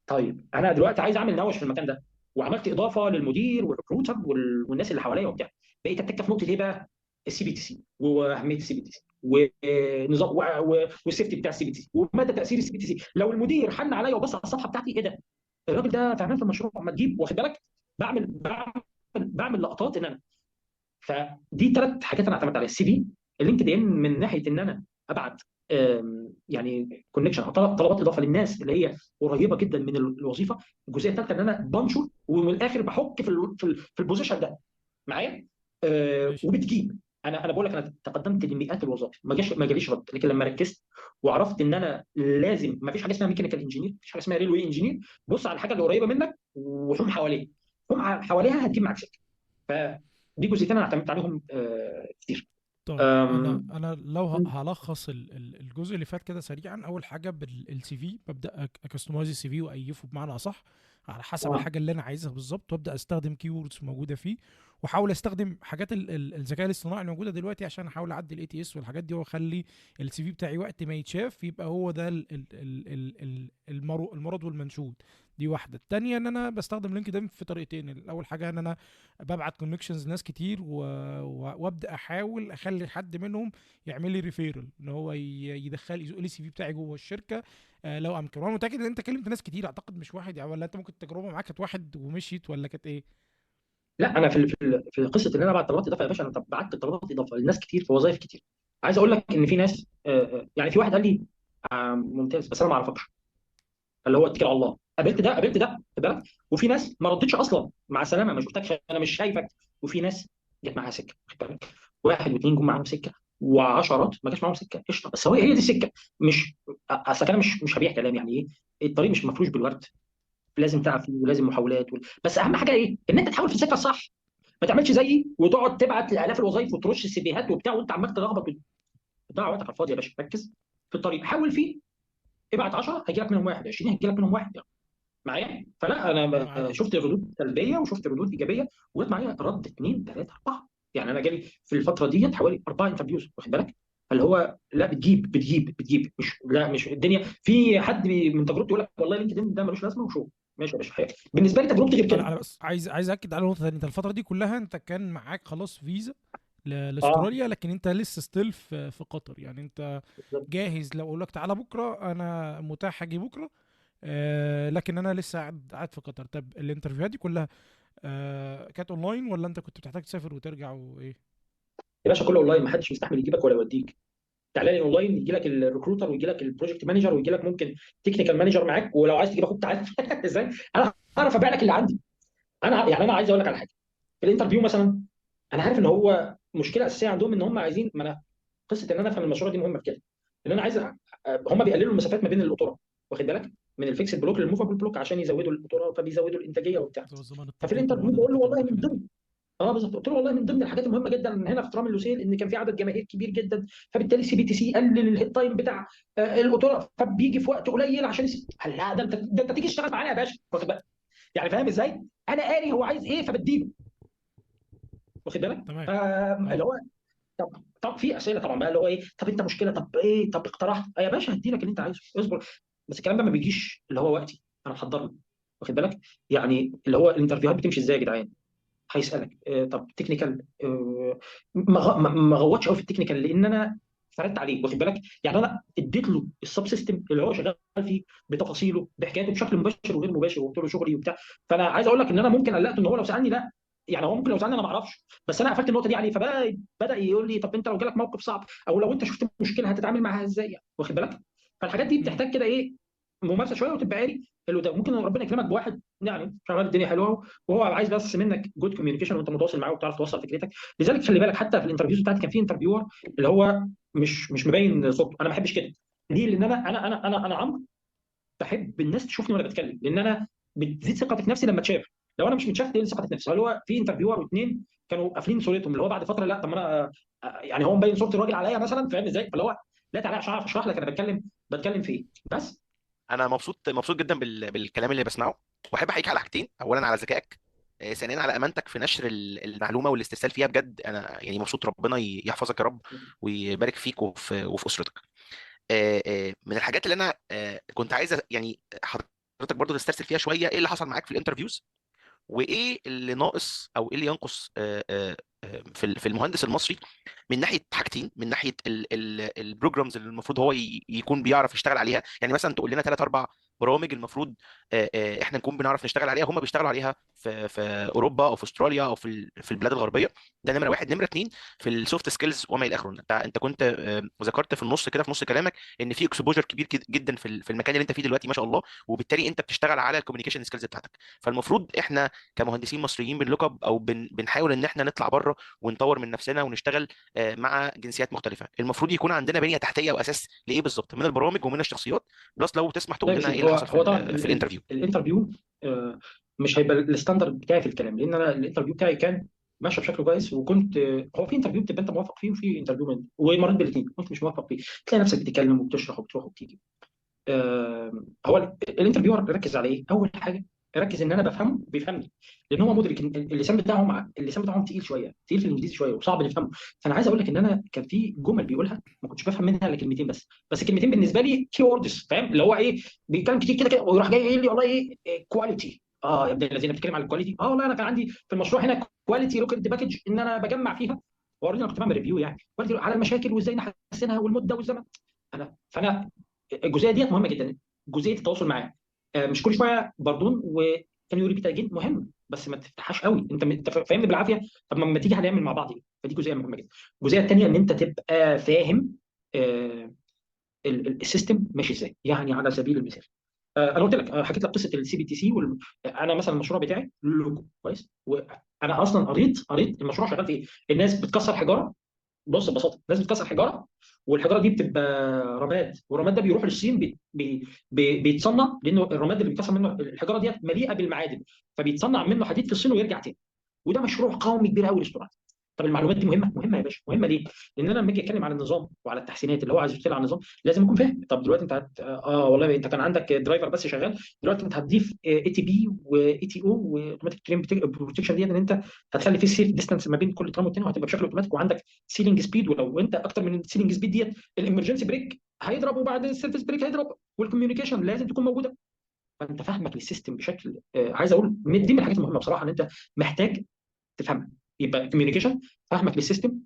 C: طيب انا دلوقتي عايز اعمل نوش في المكان ده، وعملت اضافه للمدير والريكروتر والناس اللي حواليا وبتاع. بقيت اتكه في نقطه ايه بقى؟ السي بي تي سي واهميه السي بي تي سي ونظام والسيفتي بتاع السي بي تي سي ومدى تاثير السي بي تي سي. لو المدير حن عليا وبص على الصفحه بتاعتي، ايه ده؟ الراجل ده فاهمان في المشروع، ما تجيب، واخد بالك؟ بعمل لقطات ان انا. فدي ثلاث حاجات انا اعتمدت عليها: السي في، اللينكد ان من ناحيه ان انا ابعت يعني كونكشن، طلبات اضافه للناس اللي هي قريبه جدا من الوظيفه. الجزئيه الثالثه ان انا بنشر ومن الاخر بحك في البوزيشن ده معايا،
A: ماشي.
C: وبتجيب. انا بقول لك انا تقدمت لمئات الوظائف، ما جاليش رد. لكن لما ركزت وعرفت ان انا لازم، ما فيش حاجه اسمها ميكانيكال انجينير، ما فيش حاجه اسمها ريلوي انجينير. بص على الحاجه اللي قريبه منك وحوم حواليها، حوم حواليها هتجيب معاك سكه. فدي جزئيتين انا اعتمدت عليهم كتير.
A: طيب
C: أم،
A: انا لو هلخص الجزء اللي فات كده سريعا. اول حاجه بالسي في ببدا اكستمايز السي في وايفه بمعنى اصح على حسب
C: اه
A: الحاجه اللي انا عايزها بالظبط، وابدا استخدم كيوردز موجوده فيه، واحاول استخدم حاجات الذكاء الاصطناعي الموجوده دلوقتي عشان احاول اعدل الاي تي اس والحاجات دي، واخلي السي في بتاعي وقت ما يتشاف يبقى هو ده المرض والمنشود. دي واحده. التانية ان انا بستخدم لينكدين في طريقتين. الاول حاجه ان انا ببعت كونكشنز لناس كتير وابدا احاول اخلي حد منهم يعمل لي ريفيرال، ان هو يدخل يزق لي السي في بتاعي جوه الشركه لو امكن. وانا متاكد ان انت كلمت ناس كتير، اعتقد مش واحد يعني، ولا انت ممكن التجربه معاك كانت واحد ومشيت، ولا كانت ايه؟
C: لا، انا في قصه ان انا ابعت طلبات اضافه يا باشا، انا بعت طلبات اضافه لناس كتير في وظائف كتير. عايز اقول لك ان في ناس، يعني في واحد قال لي ممتاز بس انا ما اعرفكش، اللي هو اتكل على الله. قابلت ده خد بالك. وفي ناس ما ردتش اصلا، مع السلامه، ما شفتكش، انا مش شايفك. وفي ناس جت معاها سكه، خد بالك. واحد واثنين جم معاهم سكه، وعشرات ما جاش معاهم سكه، قشطه. بس هي دي السكه. مش اصل انا مش هبيع كلام يعني ايه. الطريق مش مفروش بالورد، لازم
A: صح.
C: تعب فيه ولازم محاولات بس اهم حاجه ايه؟ ان انت تحاول في السكه الصح. ما تعملش زيي وتقعد تبعت لالاف الوظائف وترش السيفيهات وبتاع وانت عمال تلخبط وتضيع وقتك على الفاضي. يا باشا ركز في الطريق، حاول فيه، ابعت 10 هيجي لك منهم واحد، 20 هيجي لك منهم واحد يعني. معايا؟ فلا انا
A: معاك.
C: شفت ردود سلبيه وشفت ردود ايجابيه، وجت معايا رد اثنين ثلاثه اربعه. يعني انا جالي في الفتره ديت حوالي اربعه انترفيوز، واخد بالك؟ اللي هو لا، بتجيب، مش لا مش الدنيا في حد من تجربته يقول لك والله لينكدين ده ملوش لازمه وشو. ماشي يا باشا، حقيقة. بالنسبه لي تجربتي غير
A: انا
C: كده.
A: بس عايز اكد على نقطه ثانيه. انت الفتره دي كلها انت كان معاك خلاص فيزا
C: اه
A: لاستراليا، لكن انت لسه ستيل في قطر يعني. انت
C: بالظبط.
A: جاهز لو اقول لك تعالى بكره انا متاح اجي بكره، لكن انا لسه قاعد في قطر. طب الانترفيوهات دي كلها كانت اونلاين، ولا انت كنت بتحتاج تسافر وترجع وايه؟
C: يا باشا كله اونلاين، ما حدش مستحمل يجيبك ولا يوديك. تعالى لي اونلاين، يجي لك الريكروتر ويجي لك البروجكت مانجر ويجي لك ممكن تكنيكال مانجر معاك، ولو عايز تجيب اخوك تعالى. ازاي؟ انا اعرف ابيع لك اللي عندي. انا عايز اقول لك على حاجه. في الانترفيو مثلا، انا عارف ان هو مشكله اساسيه عندهم ان هم عايزين، ما انا قصه ان انا افهم المشروع دي مهمه في كده. ان انا عايز هم بيقللوا المسافات ما بين القطورة، واخد بالك؟ من الفيكسد بلوك للموفابل بلوك عشان يزودوا القطوره، فبيزودوا الانتاجيه وبتاع.
A: زي زمان
C: ففي
A: التبريد
C: الانترفيو
A: ومدد
C: بقول له
A: التبريد
C: والله من
A: والحاجات دي.
C: ضمن، اه بالظبط، قلت له والله من ضمن الحاجات المهمه جدا هنا في ترام اللوسيل ان كان في عدد جماهير كبير جدا، فبالتالي السي بي تي سي قلل الهيت تايم بتاع القطوره، فبيجي في وقت قليل عشان قال لا، ده انت تيجي تشتغل معايا يا باشا، واخد بالك؟ يعني فاهم ازاي؟ انا قاري هو عايز ايه فبديله، واخد بالك؟
A: تمام.
C: اللي
A: اه.
C: هو طب في اسئله طبعا بقى اللي هو ايه، طب انت مشكله، طب ايه، طب اقترحت يا باشا هدي لك اللي انت عايزه، اصبر. بس الكلام ده ما بيجيش اللي هو وقتي. انا محضر له، واخد بالك؟ يعني اللي هو الانترفيوهات بتمشي ازاي يا جدعان؟ هيسالك طب تكنيكال، ما غوطش قوي في التكنيكال لان انا فردت عليه، واخد بالك؟ يعني انا اديت له السب سيستم اللي هو شغال فيه بتفاصيله بحكايته بشكل مباشر وغير مباشر، وقلت له شغلي وبتاع. فانا عايز اقول لك ان انا ممكن قلقت ان هو لو سالني لا، يعني هو ممكن لو سالني انا ما اعرفش، بس انا قفلت النقطه دي عليه. فبدا يقول لي طب انت لو جالك موقف صعب او لو انت شفت مشكله هتتعامل معاها ازاي يعني، واخد بالك؟ فالحاجات دي
A: مم.
C: بتحتاج كده ايه، ممارسه شويه وتبقى عارف اللي ده. ممكن ربنا يكرمك بواحد يعني شغال الدنيا حلوه وهو عايز بس منك جود كوميونيكيشن وانت متواصل معاه وبتعرف توصل فكرتك. لذلك خلي بالك حتى في الانترفيوز بتاعتي كان في انترفيور اللي هو مش مبين صوته، انا ما بحبش كده. ليه؟ لان انا عمرو بحب الناس تشوفني وانا بتكلم، لان انا بتزيد ثقتي في نفسي لما اتشاف. لو انا مش متشاف تقل ثقتي في نفسي. اللي هو في انترفيور واثنين كانوا قافلين صورتهم، اللي هو بعد فتره لا طب ما انا يعني هو مبين صوره الراجل عليا مثلا، فاهم ازاي؟ فاللي هو لا تعالى عشان اعرف اشرح لك انا بتكلم في ايه بس.
B: انا مبسوط جدا بالكلام اللي بسمعه، واحب احييك على حاجتين: اولا على ذكائك، ثانيا على امانتك في نشر المعلومه والاسترسال فيها. بجد انا يعني مبسوط، ربنا يحفظك يا رب ويبارك فيك وفي اسرتك. من الحاجات اللي انا كنت عايز يعني حضرتك برضو تسترسل فيها شويه: ايه اللي حصل معاك في الانترفيوز، وايه اللي ناقص او ايه اللي ينقص في المهندس المصري من ناحيه حاجتين. من ناحيه البروجرامز اللي المفروض هو يكون بيعرف يشتغل عليها. يعني مثلا تقول لنا ثلاث اربع برامج المفروض احنا نكون بنعرف نشتغل عليها، هم بيشتغلوا عليها في اوروبا او في استراليا او في البلاد الغربيه. ده نمره واحد. نمره اتنين: في السوفت سكيلز وما الى اخره. انت كنت ذكرت في النص كده، في نص كلامك، ان في اكسبوجر كبير جدا في المكان اللي انت فيه دلوقتي ما شاء الله، وبالتالي انت بتشتغل على الكوميونيكيشن سكيلز بتاعتك. فالمفروض احنا كمهندسين مصريين بنلوك اب او بنحاول ان احنا نطلع بره ونطور من نفسنا ونشتغل مع جنسيات مختلفه. المفروض يكون عندنا بنيه تحتيه واساس لايه بالظبط من البرامج ومن الشخصيات. بلس لو تسمح
C: لا
B: تقول
C: يا
B: لنا ايه
C: سيدي،
B: اللي
C: هو
B: حصل
C: هو طبعا
B: في الانترفيو.
C: الانترفيو مش هيبقى الستاندرد بتاعي في الكلام، لان انا الانترفيو بتاعي كان ماشي بشكل كويس. وكنت هو في انترفيو بتبقى انت موافق فيه وفي انترفيو ومريت بالاثنين كنت مش موافق فيه، تلاقي نفسك بتتكلم وبتشرح وبتروح وبتيجي. هو الانترفيور ركز على ايه؟ اول حاجه ركز ان انا بفهمه بيفهمني، لان هو مدرك ان اللسان بتاعهم تقيل شويه، تقيل في الانجليزي شويه وصعب نفهمه. فانا عايز اقول لك ان انا كان في جمل بيقولها ما كنتش بفهم منها الا كلمتين بس، بس الكلمتين بالنسبه لي كي ووردز، فاهم اللي هو ايه؟ بيتكلم كتير كده كده ويروح جاي قايل لي والله ايه كواليتي. اه يا ابن الذين بتتكلم على الكواليتي. اه والله انا كان عندي في المشروع هنا كواليتي لوكينج باكج ان انا بجمع فيها، واوريدي انا كنت بعمل ريفيو يعني كواليتي على المشاكل وازاي نحسنها والمده والزمن. فانا الجزئيه ديت مهمه جدا، جزئيه التواصل معاه. مش كل شويه باردون وكان يوري بيتا جين مهم، بس ما تفتحهاش قوي. انت فاهمني بالعافيه. طب ما تيجي هنعمل مع بعض ايه؟ فدي جزئيه مهمه جدا. الجزئيه الثانيه ان انت تبقى فاهم آه، السيستم ماشي ازاي. يعني على سبيل المثال انا قلت لك حكيت لك قصه السي بي تي سي انا مثلا المشروع بتاعي لوجو كويس، وانا اصلا قريت المشروع شغال في ايه. الناس بتكسر حجاره. بص ببساطه الناس بتكسر حجاره، والحجاره دي بتبقى رماد، والرماد ده بيروح للصين بيتصنع، لانه الرماد اللي بيتكسر منه الحجاره دي مليئه بالمعادن، فبيتصنع منه حديد في الصين ويرجع تاني. وده مشروع قومي كبير قوي للاستراتيجي. طب المعلومات دي مهمه يا باشا. مهمه ليه؟ لان انا لما اجي اتكلم عن النظام وعلى التحسينات اللي هو عايز يشتغل على النظام لازم اكون فاهم. طب دلوقتي انت والله انت كان عندك درايفر بس شغال، دلوقتي انت هتضيف اي تي بي واي تي او واوتوماتيك ترين بروتكشن دي، ان انت هتخلي في سيف ديستانس ما بين كل ترام والتاني، وهتبقى بشكل اوتوماتيك، وعندك سيلينج سبيد. ولو انت اكتر من السيلينج سبيد ديت الامرجنسي بريك هيضرب، وبعد السيرفيس بريك هيضرب، والكوميونيكيشن لازم تكون موجوده. فانت فاهمك للسيستم بشكل عايز اقول دي من الحاجات المهمه بصراحه ان انت محتاج تفهمها. يبقى كوميونيكيشن، فهمك للسيستم،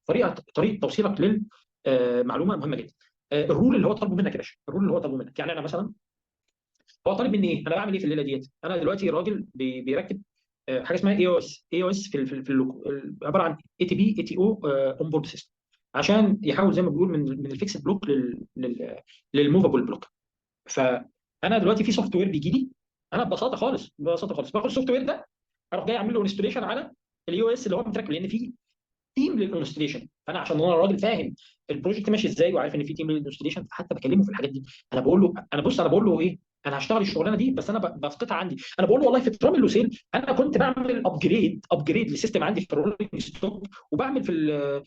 C: طريقه توصيلك للمعلومه مهمه جدا. الرول اللي هو طالبه منك يا باشا، الرول اللي هو طالبه منك. يعني انا مثلا هو طالب مني ايه؟ انا بعمل ايه في الليله ديت؟ انا دلوقتي راجل بيركب حاجه اسمها اي او اس في اللوكو، عباره عن اي تي بي اي تي او اون بورد سيستم، عشان يحول زي ما بيقول من الفيكس بلوك للموفابل بلوك. فانا دلوقتي في سوفت وير بيجي لي، انا ببساطه خالص باخد السوفت وير ده، اروح جاي اعمل له انستوليشن على الاي او اس اللي هو متركب، لان في تيم للانستليشن. فانا عشان انا راجل فاهم البروجكت ماشي ازاي وعارف ان في تيم للانستليشن، حتى بكلمه في الحاجات دي. انا بقول له انا بقول له ايه؟ انا هشتغل الشغلانه دي بس انا بسقطها عندي. انا بقول له والله في ترام اللوسيل انا كنت بعمل ابجريد للسيستم عندي في الرولينج ستوك، وبعمل في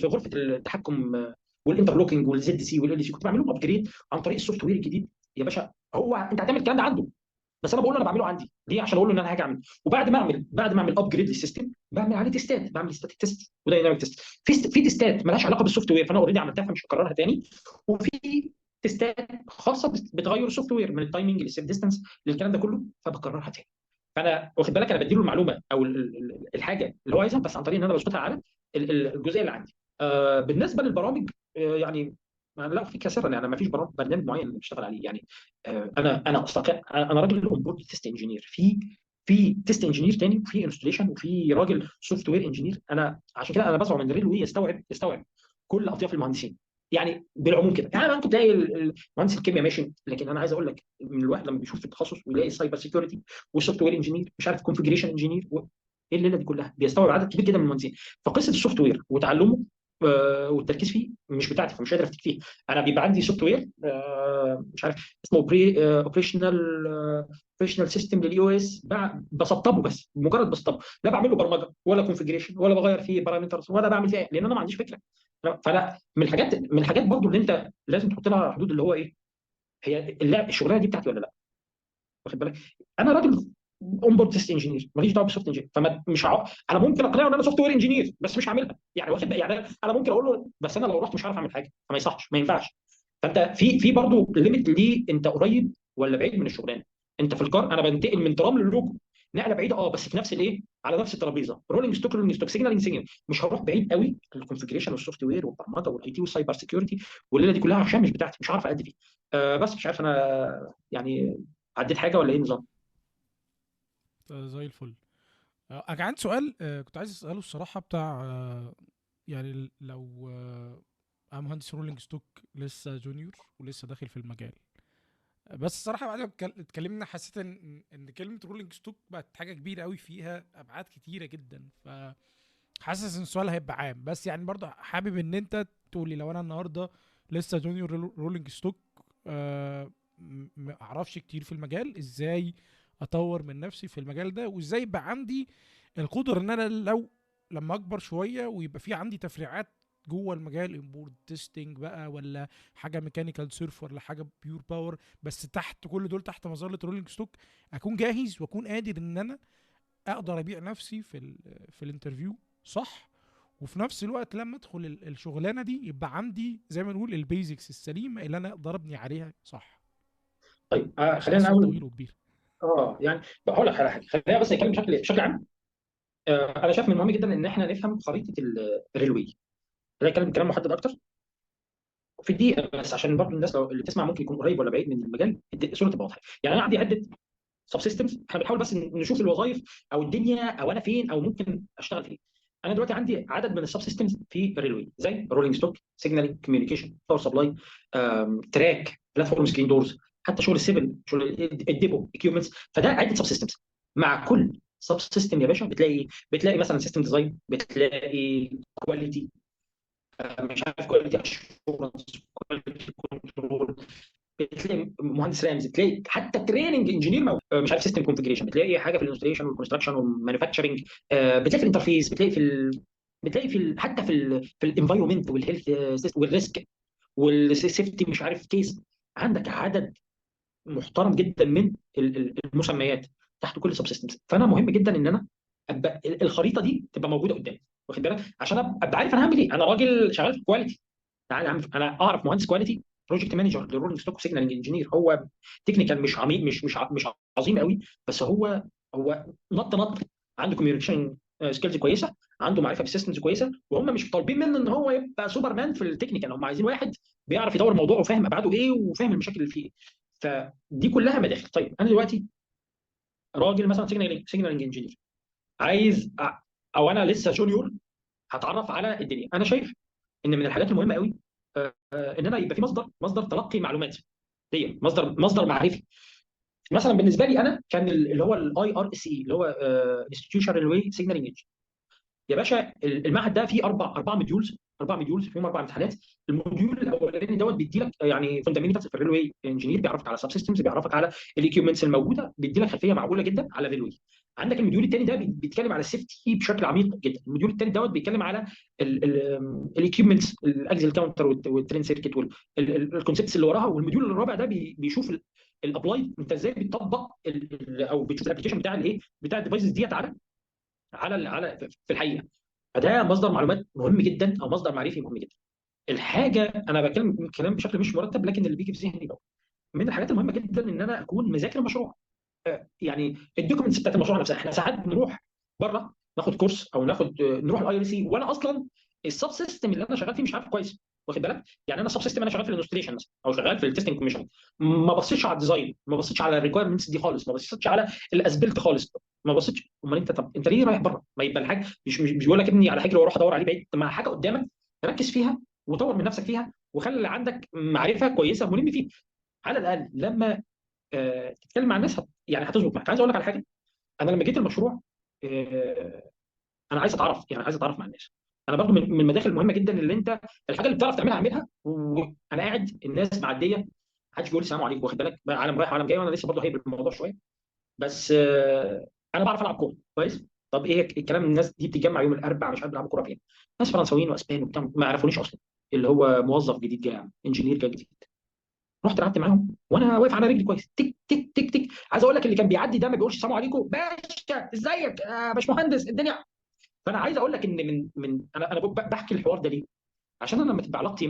C: غرفه التحكم والانترلوكينج والزد سي والال سي، كنت بعمل لهم ابجريد عن طريق السوفت وير الجديد. يا باشا هو انت هتعمل الكلام ده عنده، بس انا بقول له انا بعمله عندي ليه؟ عشان اقول له ان انا هاجي اعمل. وبعد ما اعمل ابجريد للسيستم بعمل عليه تيستات، بعمل ستاتيك تيست ودايناميك تيست. في تيستات مالهاش علاقه بالسوفت وير، فانا اوريدي عملتها فمش هكررها تاني. وفي تستات خاصه بتغير السوفت وير من التايمنج للسيف ديستانس للكلام ده كله، فبكررها تاني. فانا واخد بالك انا بديله المعلومه او الحاجه اللي هو عايزها، بس عن طريق ان انا بظبطها على الجزئيه اللي عندي. بالنسبه للبرامج يعني لا في كثيرا، يعني ما فيش برنامج معين بشتغل عليه يعني. انا اصلا انا راجل اون بورد تيست انجينير، في تيست انجينير تاني، وفي انستليشن، وفي راجل سوفت وير انجينير. انا عشان كده انا بزعم ان الريلوي يستوعب كل اطياف المهندسين، يعني بالعموم كده. يعني ممكن تلاقي مهندس الكيمياء ماشي، لكن انا عايز اقول لك من الواحد لما بيشوف في التخصص ويلاقي السايبر سيكيورتي والسوفت وير انجينير مش عارف كونفجريشن انجينير ايه الليله دي كلها، بيستوعب عدد كبير جدا من المهندسين. فقصه السوفت وير وتعلمه والتركيز فيه مش بتاعتي، فمش قادر افتك فيه. انا بيبقى عندي سوفت وير مش عارف اسمه بري اوبريشنال سيستم للاي او اس، بسطبه، بس مجرد بسطبه، لا بعمل له برمجه ولا كونفجريشن ولا بغير فيه بارامترز ولا بعمل فيه لان انا ما عنديش فكره. فلا، من الحاجات برضو اللي انت لازم تحط لها حدود، اللي هو ايه، هي اللعب الشغلانه دي بتاعتي ولا لا، واخد بالك. انا راجل اون بورد تيست انجينير، ماليش دعوه بالسوفت انجينير، فما مش انا ممكن اقنعه ان انا سوفت وير انجينير بس مش هعملها، يعني واخد يعني انا ممكن اقول له بس انا لو رحت مش هعرف اعمل حاجه، فما يصحش، ما ينفعش. فانت في برضه ليميت ليه، انت قريب ولا بعيد من الشغلانه. انت في الكار انا بنتقل من ترام للوجو، نقله بعيده بس في نفس الايه، على نفس الترابيزه، رولينج ستوك سيجنالينج، مش هروح بعيد قوي الكونفجريشن والسوفت وير والبرمجه والاي تي والسايبر سكيورتي والليله دي كلها، عشان مش بتاعتي، مش هعرف ادي فيه. بس مش عارف انا يعني عديت حاجه ولا ايه النظام.
A: زي الفل. انا عندي سؤال كنت عايز اساله الصراحه بتاع يعني لو انا مهندس رولينج ستوك لسه جونيور ولسه داخل في المجال، بس الصراحه بعد ما اتكلمنا حسيت ان كلمه رولينج ستوك بقت حاجه كبيره قوي، فيها ابعاد كتيره جدا، فحاسس ان السؤال هيبقى عام، بس يعني برضه حابب ان انت تقول لي لو انا النهارده لسه جونيور رولينج ستوك، ما اعرفش كتير في المجال، ازاي اطور من نفسي في المجال ده، وازاي يبقى عندي القدره ان انا لما اكبر شويه ويبقى في عندي تفريعات جوه المجال، امبورد تيستنج بقى، ولا حاجه ميكانيكال سيرف، ولا حاجه بيور باور، بس تحت كل دول تحت مظله رولينج ستوك، اكون جاهز واكون قادر ان انا اقدر ابيع نفسي في الانترفيو صح، وفي نفس الوقت لما ادخل الشغلانه دي يبقى عندي زي ما نقول البيزكس السليمه اللي انا اقدر ابني عليها صح.
C: طيب
A: معلش
C: خلينا
A: حاسه
C: اول
A: طويل وكبير.
C: يعني هقول لك على حاجه، خلينا بس نتكلم بشكل عام. انا شايف من المهم جدا ان احنا نفهم خريطه الريلوي، خلينا نتكلم بكلام محدد اكتر في الدقيقه، بس عشان برضه الناس لو اللي بتسمع ممكن يكون قريب ولا بعيد من المجال، الصوره تبقى واضحه. يعني انا عندي عده سب سيستمز، احنا بنحاول بس نشوف الوظائف او الدنيا او انا فين او ممكن اشتغل فين. انا دلوقتي عندي عدد من السب سيستمز في الريلوي، زي رولينج ستوك، سيجنالينج، كوميونيكيشن، باور سبلاي، تراك، بلاتفورم، سكرين دورز، حتى شغل السيفل، شغل الديبو اكيوبمنتس. فده عده سب سيستمز. مع كل سب سيستم يا باشا بتلاقي مثلا سيستم ديزاين، بتلاقي كواليتي، مش عارف كواليتي اشورنس، كواليتي كنترول، بتلاقي مهندس رامز، بتلاقي حتى تريننج انجينير مش عارف سيستم كونفجريشن، بتلاقي حاجه في الانستليشن والكونستراكشن والمانيفاكتشرنج، بتلاقي في الانترفيس، حتى في الانفايرمنت والهيلث والريسك والسيفتي، مش عارف كيس. عندك عدد محترم جدا من المسميات تحت كل سب سيستمز. فانا مهم جدا ان انا ابقى الخريطه دي تبقى موجوده قدامي، واخد بالك، عشان ابقى عارف انا هعمل ايه. انا راجل شغال في كواليتي، تعالى يا عم، انا اعرف مهندس كواليتي بروجكت مانجر للرولينج ستوك سيجنالينج انجينير، هو تكنيكال مش عميق، مش عظيم قوي، بس هو نط عنده كوميونيكيشن سكيلز كويسه، عنده معرفه بالسيستمز كويسه، وهم مش طالبين منه ان هو يبقى سوبر مان في التكنيكال، هم عايزين واحد بيعرف يدور الموضوع وفاهم ابعاده ايه وفاهم المشاكل اللي فيه. فدي كلها مداخل. طيب انا دلوقتي راجل مثلا سيجنالينج انجينير، عايز او انا لسه جونيور هتعرف على الدنيا. انا شايف ان من الحاجات المهمه قوي ان انا يبقى في مصدر تلقي معلومات، دي مصدر معرفي. مثلا بالنسبه لي انا كان اللي هو الاي ار اس اي، اللي هو انستتيوشن ريلوي سيجنالينج. يا باشا المعهد ده فيه اربع مديولز فيهم اربع امتحانات. الموديول الاولاني بيدي لك يعني فاندامنتالز في الريلوي انجينير، بيعرفك على سب سيستمز، بيعرفك على الايكيوبمنتس الموجوده، بيدي لك خلفيه معقوله جدا على الريلوي. عندك الموديول الثاني ده بيتكلم على السيفتي بشكل عميق جدا. الموديول الثاني بيتكلم على الايكيوبمنتس، الاكزل كاونتر والترين سيركت والكونسبتس اللي وراها. والموديول الرابع ده بيشوف الابلاي، انت ازاي بتطبق او بتشوف الابلكيشن بتاع الايه، بتاع الديفايسز ديت على في الحقيقه. فده مصدر معلومات مهم جدا او مصدر معرفي مهم جدا. الحاجه انا بتكلم كلام بشكل مش مرتب، لكن اللي بيجي في ذهني بقى من الحاجات المهمه جدا ان انا اكون مذاكر المشروع. يعني الدوكيومنتس بتاعت المشروع نفسها، احنا ساعات بنروح بره ناخد كورس او ناخد نروح الاي ال سي، وانا اصلا السب سيستم اللي انا شغال فيه مش عارفه كويس، واخد بالك؟ يعني انا السب سيستم انا شغال في الانستليشن مثلا او شغال في التستنج كوميشن، ما بصيتش على الديزاين، ما بصيتش على الريكويرمنتس دي خالص، ما بصيتش على الاسبلت خالص، ما بصيتش. امال انت طب انت ليه رايح بره؟ ما يبقى الحاجه مش بيقول لك ابني على حاجه واروح ادور عليه بعيد، طب ما حاجه قدامك ركز فيها وطور من نفسك فيها وخلي عندك معرفه كويسه ملم فيها، على الاقل لما تتكلم مع الناس يعني هتظبط معاك. عايز اقول لك على حاجه، انا لما جيت المشروع آه، انا عايز اتعرف، يعني عايز اتعرف مع الناس. انا برضو من المداخل المهمه جدا اللي انت الحاجه اللي بتعرف تعملها اعملها، وانا قاعد الناس معديه محدش بيقول لي السلام عليكم، واخد بالك؟ عالم رايح وعالم جاي، وانا لسه برضو هيبقى الموضوع شويه، بس انا بعرف العب كوره كويس. طب ايه الكلام؟ الناس دي بتتجمع يوم الاربعاء مش عارف بيلعبوا كوره فين، ناس فرنساويين واسبان وبتاع ما يعرفونيش اصلا، اللي هو موظف جديد جاي، انجينير جاي جديد. رحت لعبت معاهم وانا واقف على رجلي كويس، تك تك تك تك. عايز اقول لك اللي كان بيعدي ده ما بيقولش السلام عليكم باشا ازيك باشمهندس الدنيا. فانا عايز اقول لك ان من انا بحكي الحوار ده ليه؟ عشان انا لما تبقى علاقتي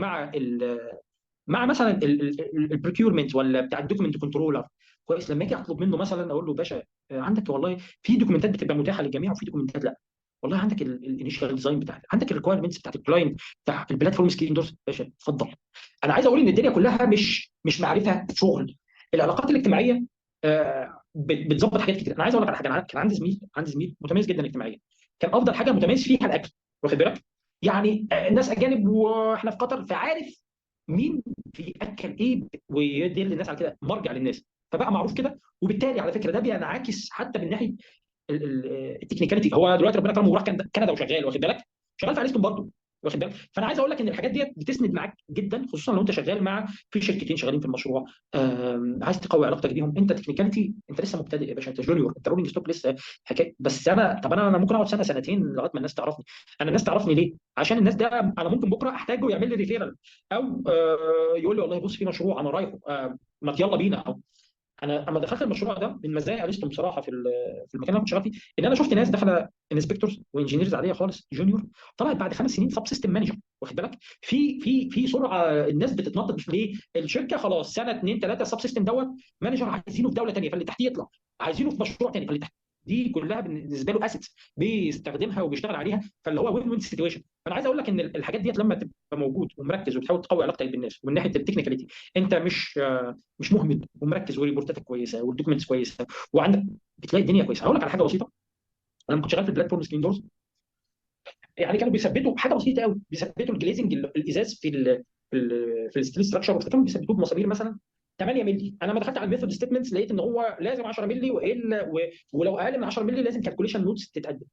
C: مع مثلا البريكيورمنت ولا بتاع الدوكيمنت كنترولر كويس، لما اجي اطلب منه مثلا اقول له باشا عندك والله في دوكيومنتات بتبقى متاحه للجميع وفي دوكيومنتات لا، والله عندك الانيشال ديزاين بتاعتك، عندك الريكويرمنتس بتاعت الكلاينت بتاع البلاتفورم سكرين دورز، باشا اتفضل. انا عايز اقول ان الدنيا كلها مش معرفه شغل، العلاقات الاجتماعيه بتظبط حاجات كتير. انا عايز اقول لك على حاجه، انا كان عندي زميل متميز جدا اجتماعيا، كان افضل حاجه متميز فيها الاكل، واخد بالك؟ يعني الناس اجانب واحنا في قطر، فعارف مين بياكل ايه ويدل الناس على كده، مرجع للناس، فبقى معروف كده. وبالتالي على فكره ده بينعكس حتى من ناحيه التكنيكاليتي. هو دلوقتي ربنا كرمه وراح كندا وشغال، واخد بالك؟ شغال في اليستون برضه، واخد بالك؟ فانا عايز اقول لك ان الحاجات ديت بتسند معاك جدا، خصوصا لو انت شغال مع في شركتين شغالين في المشروع، عايز تقوي علاقتك بيهم. انت تكنيكاليتي انت لسه مبتدئ يا باشا، انت جونيور، انت رولينج ستوك لسه حكايه. بس انا طب انا ممكن اقعد سنه سنتين لغايه ما الناس تعرفني. انا الناس تعرفني ليه؟ عشان الناس ده انا ممكن بكره احتاجه يعمل لي ريفيرال، او يقول لي والله بص في مشروع انا رايحه ما يلا بينا. او انا اما دخلت المشروع ده من مزايا ارسطو بصراحه في المكان اللي أنا كنت شغال فيه، ان انا شفت ناس داخله انسبكتورز وانجينيرز عاديه خالص جونيور، طلعت بعد 5 سنين سب سيستم مانجر، واخد بالك؟ في سرعه الناس بتتنطط ليه؟ الشركه خلاص سنه 2 3 السب سيستم دوت مانجر عايزينه في دوله ثانيه فاللي تحتيه يطلع، عايزينه في مشروع ثاني فاللي تحتيه. دي كلها بالنسبه له اسيتس بيستخدمها وبيشتغل عليها، فاللي هو وين وين سيتويشن. فانا عايز اقول لك ان الحاجات ديت لما تبقى موجود ومركز وبتحاول تقوي علاقتك بالناس ومن ناحيه التكنيكاليتي، انت مش مهمل ومركز وريبورتاتك كويسه والدوكيومنتس كويسه وعندك، بتلاقي الدنيا كويسه. هقول لك على حاجه بسيطه، انا لما كنت شغال في البلاتفورم سكرين دورز، يعني كانوا بيثبتوا حاجه بسيطه قوي، بيثبتوا الجليزنج الازاز في الستيل ستراكشر، كانوا بيثبتوه بمسامير مثلا 8 مللي. انا لما دخلت على الميثود ستيتمنتس لقيت ان هو لازم 10 مللي، والا ولو اقل من 10 مللي لازم كالكوليشن نوتس تتقدم.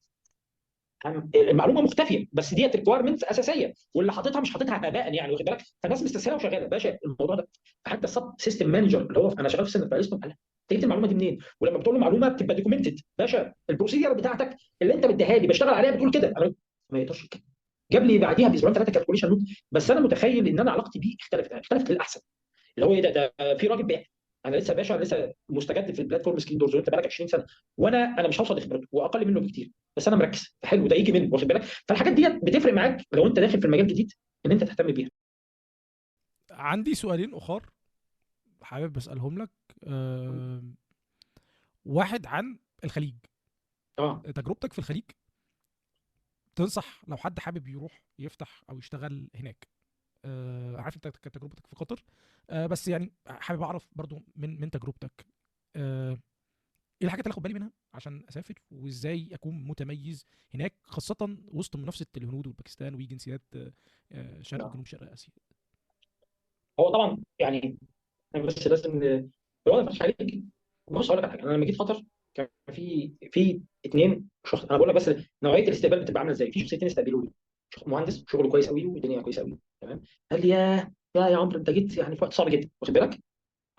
C: المعلومه مختفيه بس ديت ريكويرمنتس اساسيه، واللي حاططها مش حاططها هباء يعني، واخد بالك؟ فالناس مستسهله وشغاله باشا الموضوع ده. حتى السب سيستم مانجر اللي هو انا شغال في سنه فارس، قال انت جبت المعلومه دي منين؟ ولما بتقول له معلومه بتبقى دوكيومنتد، باشا البروسيجر بتاعتك اللي انت مديها لي بشتغل عليها بتقول كده. انا ما يقدرش كده، جاب لي بعديها باسبوعين 3 كالكوليشن نوت. بس انا متخيل ان انا علاقتي بيه اختلفت للاحسن، اللي هو ايه ده في راجل بيحكي. انا لسه باشا لسه مستجد في البلاتفورم سكين دورز وانت بقالك 20 سنه، وانا مش هوصل لخبرته واقل منه بكتير، بس انا مركز حلو ده يجي منه، واخد بالك؟ فالحاجات ديت بتفرق معاك لو انت داخل في المجال جديد ان انت تهتم بيها.
A: عندي سؤالين اخر حابب اسالهم لك. أه... واحد عن الخليج،
C: اه
A: تجربتك في الخليج، تنصح لو حد حابب يروح يفتح او يشتغل هناك؟ عارف انت كانت تجربتك في قطر، بس يعني حابب اعرف برضو من تجربتك، ايه الحاجات اللي اخد بالي منها عشان اسافر، وازاي اكون متميز هناك، خاصه وسط منافسه الهنود والباكستان وجنسيات شرق
C: آه.
A: وجنوب شرق اسيا.
C: هو طبعا يعني بس لازم الوضع ما عليك. بص اقول لك على حاجه، انا لما جيت قطر كان في اثنين شخص، انا بقول لك بس نوعيه الاستقبال بتبقى عامله ازاي. في شخصيتين استقبلوا لي، مهندس شغله كويس قوي والدنيا كويسه قوي تمام، قال لي يا عمرو انت جيت يعني في وقت صعب جدا، واخد بالك؟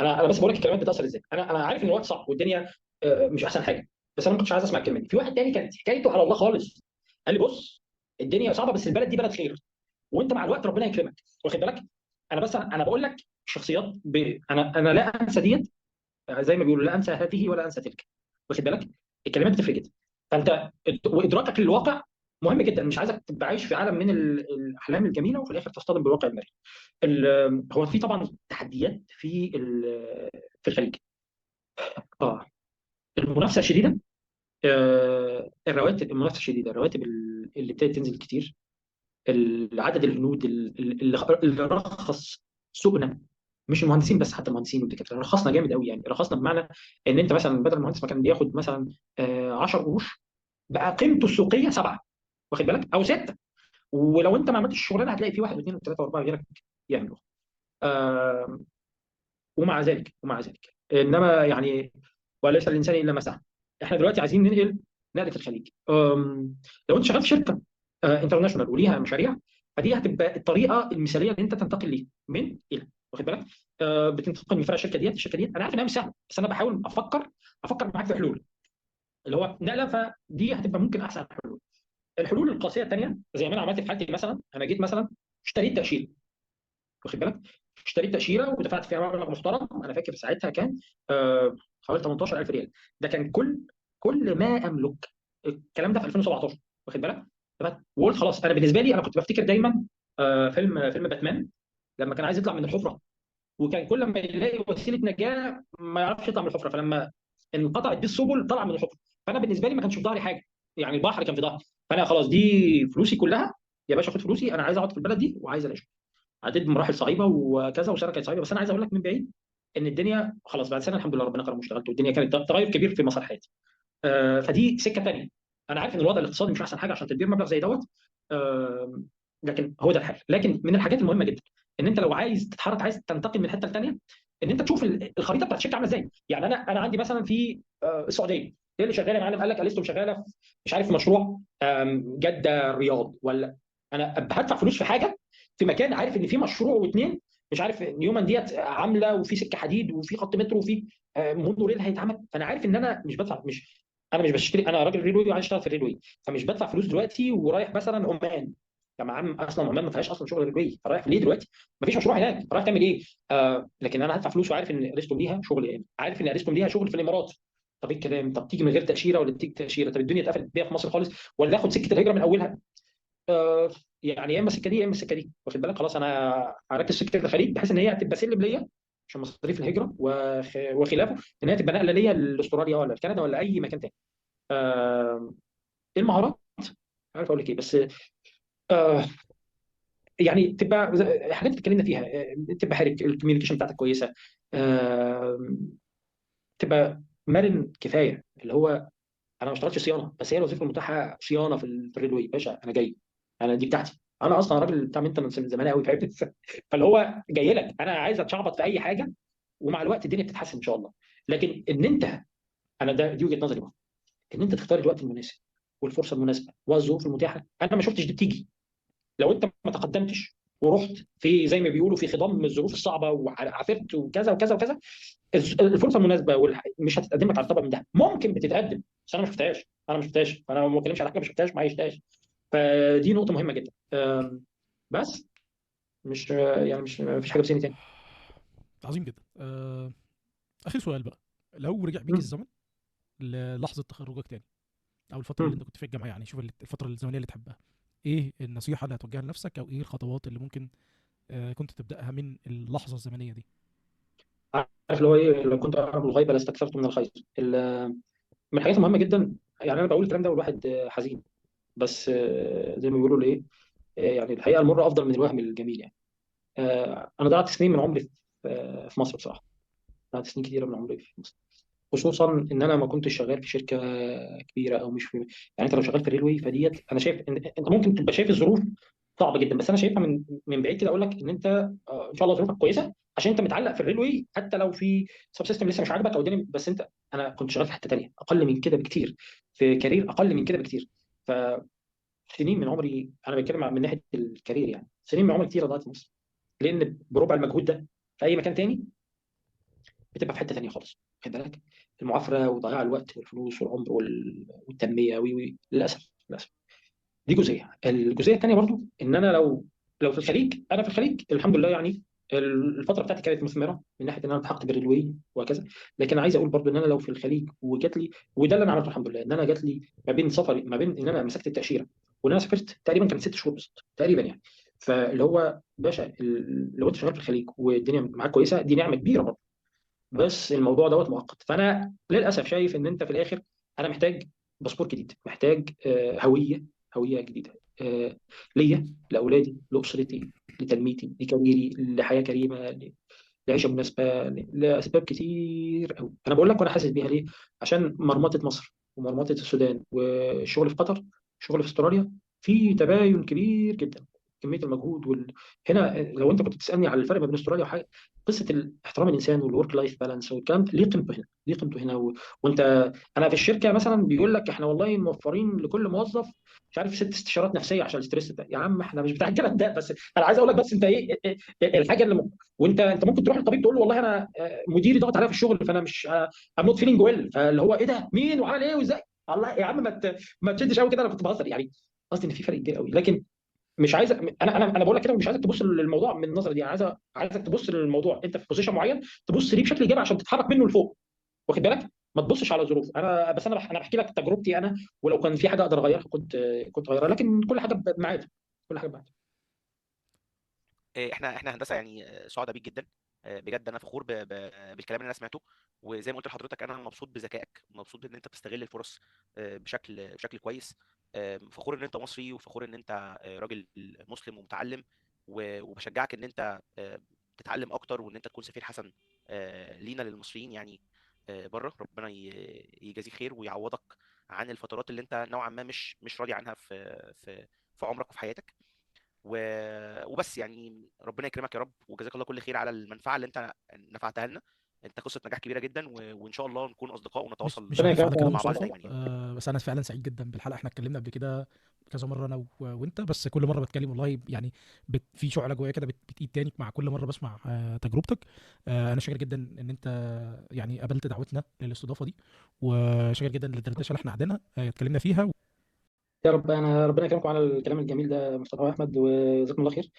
C: انا بس بقول لك الكلمات بتاثر ازاي. انا عارف ان الوقت صعب والدنيا مش احسن حاجه، بس انا ما كنتش عايز اسمع الكلمه دي. في واحد تاني كانت حكايته على الله خالص، قال لي بص الدنيا صعبه بس البلد دي بلد خير، وانت مع الوقت ربنا يكرمك، واخد بالك؟ انا بقول لك شخصيات انا لا انسى ديت، زي ما بيقولوا لا انسى هذه ولا انسى تلك، واخد بالك؟ الكلمات بتفرق جدا. فانت وادراكك للواقع مهم جدا. مش عايزك تبقى عايش في عالم من الاحلام الجميله وفي الاخر تصطدم بالواقع المرير. هو في طبعا تحديات في الخليج. اه المنافسه شديده. المنافسه شديده، الرواتب اللي ابتدت تنزل كتير. عدد الهنود اللي رخص سوقنا، مش المهندسين بس، حتى المهندسين والدكاتره رخصنا جامد قوي. يعني رخصنا بمعنى ان انت مثلا بدل المهندس ما كان بياخد مثلا 10 قروش، بقى قيمته السوقيه 7، واخد بالك، او 6. ولو انت ما عملتش الشغلانه هتلاقي في واحد واثنين وثلاثه واربعه غيرك يعملوا. آه ومع ذلك انما يعني وليس الانسان الا ما سعى. احنا دلوقتي عايزين نقله الخليج. لو انت شغال في شركه انترناشونال وليها مشاريع، فدي هتبقى الطريقه المثاليه ان انت تنتقل ليه من الى، واخد بالك. بتنتقل من فرع الشركه ديت. انا عارف انها مش سهله، بس انا بحاول افكر معاك في حلول، اللي هو نقله. فدي هتبقى ممكن احسن حلول. الحلول القاسيه الثانيه زي ما انا عملت في حالتي، مثلا انا جيت مثلا اشتريت تاشيره، واخد بالك. اشتريت تاشيره ودفعت فيها مبلغ محترم. انا فاكر ساعتها كان حوالي 18000 ريال. ده كان كل ما املك. الكلام ده في 2017، واخد بالك. تمام. وقلت خلاص، انا بالنسبه لي انا كنت بفتكر دايما فيلم باتمان لما كان عايز يطلع من الحفره، وكان كل ما يلاقي وسيله نجاه ما يعرفش يطلع من الحفره، فلما انقطعت بيه السبل طلع من الحفره. فانا بالنسبه لي ما كانش في ظهري حاجه، يعني البحر كان في ظهري. فانا خلاص دي فلوسي كلها، يا باشا خد فلوسي، انا عايز اقعد في البلد دي وعايز اعيش. عديت بمراحل صعيبه وكذا، وسنه كانت صعيبه، بس انا عايز اقول لك من بعيد ان الدنيا خلاص بعد سنه الحمد لله ربنا كرم واشتغلت، والدنيا كانت تغير كبير في مسار حياتي. فدي سكه ثانيه. انا عارف ان الوضع الاقتصادي مش احسن حاجه عشان تدبير مبلغ زي دوت. آه، لكن هو ده الحل. لكن من الحاجات المهمه جدا ان انت لو عايز تتحرك، عايز تنتقل من حته لثانيه، ان انت تشوف الخريطه بتاعت الشركه عامله ازاي. يعني انا عندي مثلا في السعوديه، ايه اللي شغال يا معلم؟ قال لك اليستو شغاله مش عارف في مشروع جده الرياض، ولا انا هدفع فلوس في حاجه في مكان عارف ان في مشروع واثنين، مش عارف نيومان ديت عامله، وفي سكه حديد وفي خط مترو وفي مونوريل هيتعمل. فانا عارف ان انا مش بدفع، انا مش بشتري، انا راجل ريلوي وعايز اشتغل في الريلوي، فمش بدفع فلوس دلوقتي ورايح مثلا عمان. يا عم اصلا عمان ما فيهاش اصلا شغل ريلوي، فرايح ليه دلوقتي؟ ما فيش مشروع هناك، رايح تعمل ايه؟ لكن انا هدفع فلوس وعارف ان ارسطو ليها شغل هنا، عارف ان ارسطو ليها شغل في الامارات. طب ايه الكلام؟ طب تيجي من غير تاشيره ولا تيجي تاشيره؟ طب الدنيا اتقفلت بيها في مصر خالص، ولا اخد سكه الهجره من اولها؟ آه يعني يا اما السكه دي يا اما السكه دي، واخد بالك. خلاص انا هركز في سكه الخليج بحيث ان هي هتبقى سلم ليا عشان مصاريف الهجره وخلافه، ان هي تبقى نقله ليا لاستراليا ولا لكندا ولا اي مكان تاني. آه المهارات، عارف اقول لك ايه، بس آه يعني تبقى حاجات اتكلمنا فيها. تبقى حرك الكوميونيكيشن بتاعتك كويسه. آه تبقى مرن كفايه، اللي هو انا ما اشتغلتش صيانه، بس هي الوظيفه المتاحه صيانه في الريلوي، باشا انا جاي، انا دي بتاعتي. انا اصلا راجل بتاع مينتنس من زمان قوي، فاهم؟ فاللي هو جاي لك، انا عايز اتشعبط في اي حاجه، ومع الوقت الدنيا بتتحسن ان شاء الله. لكن ان انت، دي وجهه نظري بقى، ان انت تختار الوقت المناسب والفرصه المناسبه والظروف المتاحه. انا ما شفتش دي بتيجي لو انت ما تقدمتش ورحت في زي ما بيقولوا في خضم الظروف الصعبه وعافرت وكذا وكذا وكذا. الفرصه المناسبه مش هتتقدم لك على طبق من ده، ممكن بتتقدم بس انا ما شفتهاش. انا ما بتكلمش على حاجه ما شفتهاش ما عشتهاش. فدي نقطه مهمه جدا. بس مش يعني مش ما فيش حاجه في ذهني تاني.
A: عظيم جدا. اخر سؤال بقى، لو رجع بيك
C: مم.
A: الزمن للحظه تخرجك تاني، او الفتره اللي
C: مم.
A: انت كنت في الجامعه، يعني شوف الفتره الزمنيه اللي تحبها، ايه النصيحه اللي هتوجهها لنفسك، او ايه الخطوات اللي ممكن كنت تبداها من اللحظه الزمنيه دي؟
C: عارف اللي هو ايه؟ لو كنت اعرف الغيب لاستكثرت من الخير. من الحاجات المهمه جدا. يعني انا بقول الكلام ده والواحد حزين، بس زي ما بيقولوا ايه، يعني الحقيقه المره افضل من الوهم الجميل يعني. انا ضيعت سنين من عمري في مصر بصراحه. ضيعت سنين كتيره من عمري في مصر، خصوصا ان انا ما كنتش شغال في شركه كبيره او مش في. يعني انت لو شغال في ريلوي فديت، انا شايف ان انت ممكن تبقى شايف الظروف صعبه جدا، بس انا شايفها من بعيد كده اقول لك ان انت ان شاء الله ظروفك كويسه عشان انت متعلق في الريلوي. حتى لو في سب سيستم لسه مش عاجبك او الدنيا، بس انت، انا كنت شغال في حته تانيه اقل من كده بكتير، في كارير اقل من كده بكتير. فسنين من عمري، انا بتكلم من ناحيه الكارير، يعني سنين من عمري كتير ضاعت في مصر، لان بربع المجهود ده في اي مكان تاني بتبقى في حته تانيه خالص، خد بالك. المعافره وضياع الوقت والفلوس والعمر والتنميه للاسف للاسف. دي جزئيه. الجزئيه الثانيه برضو ان انا لو في الخليج، انا في الخليج الحمد لله يعني الفتره بتاعتي كانت مثمره من ناحيه ان انا التحقت بالريلوي وهكذا. لكن عايز اقول برضو ان انا لو في الخليج وجات لي، وده اللي انا عملته الحمد لله، ان انا جات لي ما بين سفري، ما بين ان انا مسكت التاشيره وان انا سافرت تقريبا كان 6 شهور بالظبط تقريبا يعني. فاللي هو باشا لو انت شغال في الخليج والدنيا معاك كويسه دي نعمه كبيره برضه، بس الموضوع دوت مؤقت. فانا للاسف شايف ان انت في الاخر انا محتاج باسبور جديد، محتاج هويه جديده، ليا، لاولادي، لاسرتي، لتنميتي، لكاريري، لحياه كريمه، لعيشه مناسبه، لاسباب كتير قوي انا بقول لك وانا حاسس بيها ليه. عشان مرمطه مصر ومرمطه السودان والشغل في قطر، الشغل في استراليا، في تباين كبير جدا. كميه المجهود هنا لو انت كنت تسالني على الفرق ما بين استراليا وحاجه، قصه احترام الانسان والورك لايف بالانس والكلام ده ليه قيمته هنا، ليه قيمته هنا وانت، انا في الشركه مثلا بيقول لك احنا والله موفرين لكل موظف مش عارف 6 استشارات نفسيه عشان الاستريس ده. يا عم احنا مش بتاع الكلام ده، بس انا عايز اقول لك بس انت إيه الحاجه اللي وانت ممكن تروح للطبيب تقول له والله انا مديري ضغط عليا في الشغل فانا مش ام نوت فيلينج ويل، فاللي هو ايه ده مين وعمل ايه وازاي. الله يا عم ما تشدش قوي كده، انا كنت بهزر يعني. قصدي ان في فرق كبير قوي، لكن مش عايز انا بقول لك كده ومش عايزك تبص للموضوع من النظره دي. عايزك تبص للموضوع انت في بوزيشن معين تبص ليه بشكل ايجابي عشان تتحرك منه لفوق، واخد بالك؟ ما تبصش على ظروف. انا بس انا بحكي لك تجربتي انا، ولو كان في حاجه اقدر اغيرها كنت اغيرها، لكن كل حاجه بميعادها، كل حاجه بميعادها.
B: احنا هندسه يعني سعداء بيك جدا. بجد انا فخور بالكلام اللي انا سمعته. وزي ما قلت لحضرتك انا مبسوط بذكائك، مبسوط ان انت بتستغل الفرص بشكل كويس. فخور ان انت مصري، وفخور ان انت راجل مسلم ومتعلم. وبشجعك ان انت تتعلم اكتر، وان انت تكون سفير حسن لينا للمصريين يعني بره. ربنا يجازيك خير ويعوضك عن الفترات اللي انت نوعا ما مش راضي عنها في عمرك وفي حياتك. وبس يعني ربنا يكرمك يا رب، وجزاك الله كل خير على المنفعه اللي انت نفعتها لنا. انت قصه نجاح كبيره جدا، وان شاء الله نكون اصدقاء
A: مش
B: ونتواصل
A: مش
C: ربنا
A: هضيف
C: يكرمك
A: على
C: يا
A: كلام
B: مع بعض
A: مصطفى،
B: دايما يعني.
A: بس انا فعلا سعيد جدا بالحلقه. احنا اتكلمنا قبل كده كذا مره انا وانت، بس كل مره بتكلم والله يعني في شعله جوايا كده بتقيد تاني مع كل مره بسمع تجربتك. انا شاكر جدا ان انت يعني قبلت دعوتنا للاستضافه دي، وشاكر جدا للدردشه اللي احنا قعدنا اتكلمنا فيها.
C: يا رب انا ربنا يكرمكم على الكلام الجميل ده مصطفى واحمد، وجزاكم الله خير.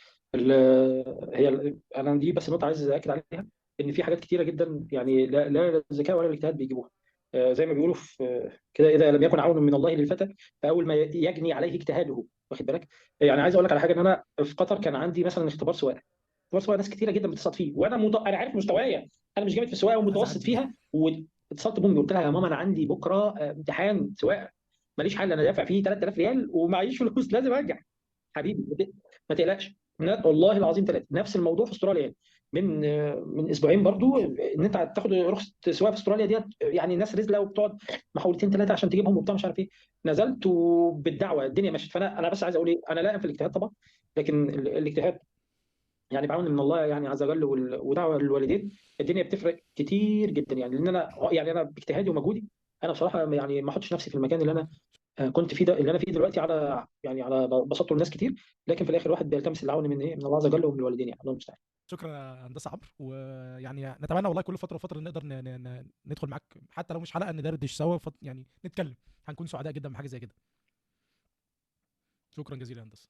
C: انا دي بس نقطه عايز اكد عليها، ان في حاجات كتيره جدا يعني لا الذكاء ولا الاجتهاد بيجيبوها. زي ما بيقولوا في كده، اذا لم يكن عون من الله للفتى فاول ما يجني عليه اجتهاده، واخد بالك؟ يعني عايز اقول لك على حاجه، ان انا في قطر كان عندي مثلا اختبار سواقه. اختبار سواقه ناس كتيره جدا بتتصل فيه، وانا انا عارف مستوايا، انا مش جامد في السواقه
A: عايز
C: ومتوسط
A: اعدي.
C: فيها. واتصلت بامي قلت لها يا ماما انا عندي بكره امتحان سواقه، ماليش حل، انا دافع فيه 3000 ريال ومعيش فلوس لازم ارجع. حبيبي ما تقلقش. والله العظيم 3 نفس الموضوع في استراليا يعني. من اسبوعين برضو ان انت تاخد رخصه سواقه في استراليا ديت، يعني الناس رزله وبتقعد محاولتين ثلاثه عشان تجيبهم وبتاع مش عارف ايه. نزلت وبالدعوه الدنيا مشت. فانا بس عايز اقول ايه، انا لا انفي الاجتهاد طبعا، لكن الاجتهاد يعني بعون من الله يعني عز وجل، ودعوه للوالدين. الدنيا بتفرق كتير جدا يعني. لان انا باجتهادي ومجهودي انا بصراحه يعني ما احطش نفسي في المكان اللي انا كنت فيه، ده اللي انا فيه دلوقتي على يعني على بساطته لناس كتير. لكن في الاخر الواحد بيلتمس العون من ايه، من الله عز وجل ومن الوالدين يعني، الله المستعان.
A: شكرا يا هندسه عمرو، ويعني نتمنى والله كل فتره وفتره نقدر ندخل معاك حتى لو مش حلقه ندردش سوا، يعني نتكلم. هنكون سعداء جدا بحاجه زي كده. شكرا جزيلا يا هندسه.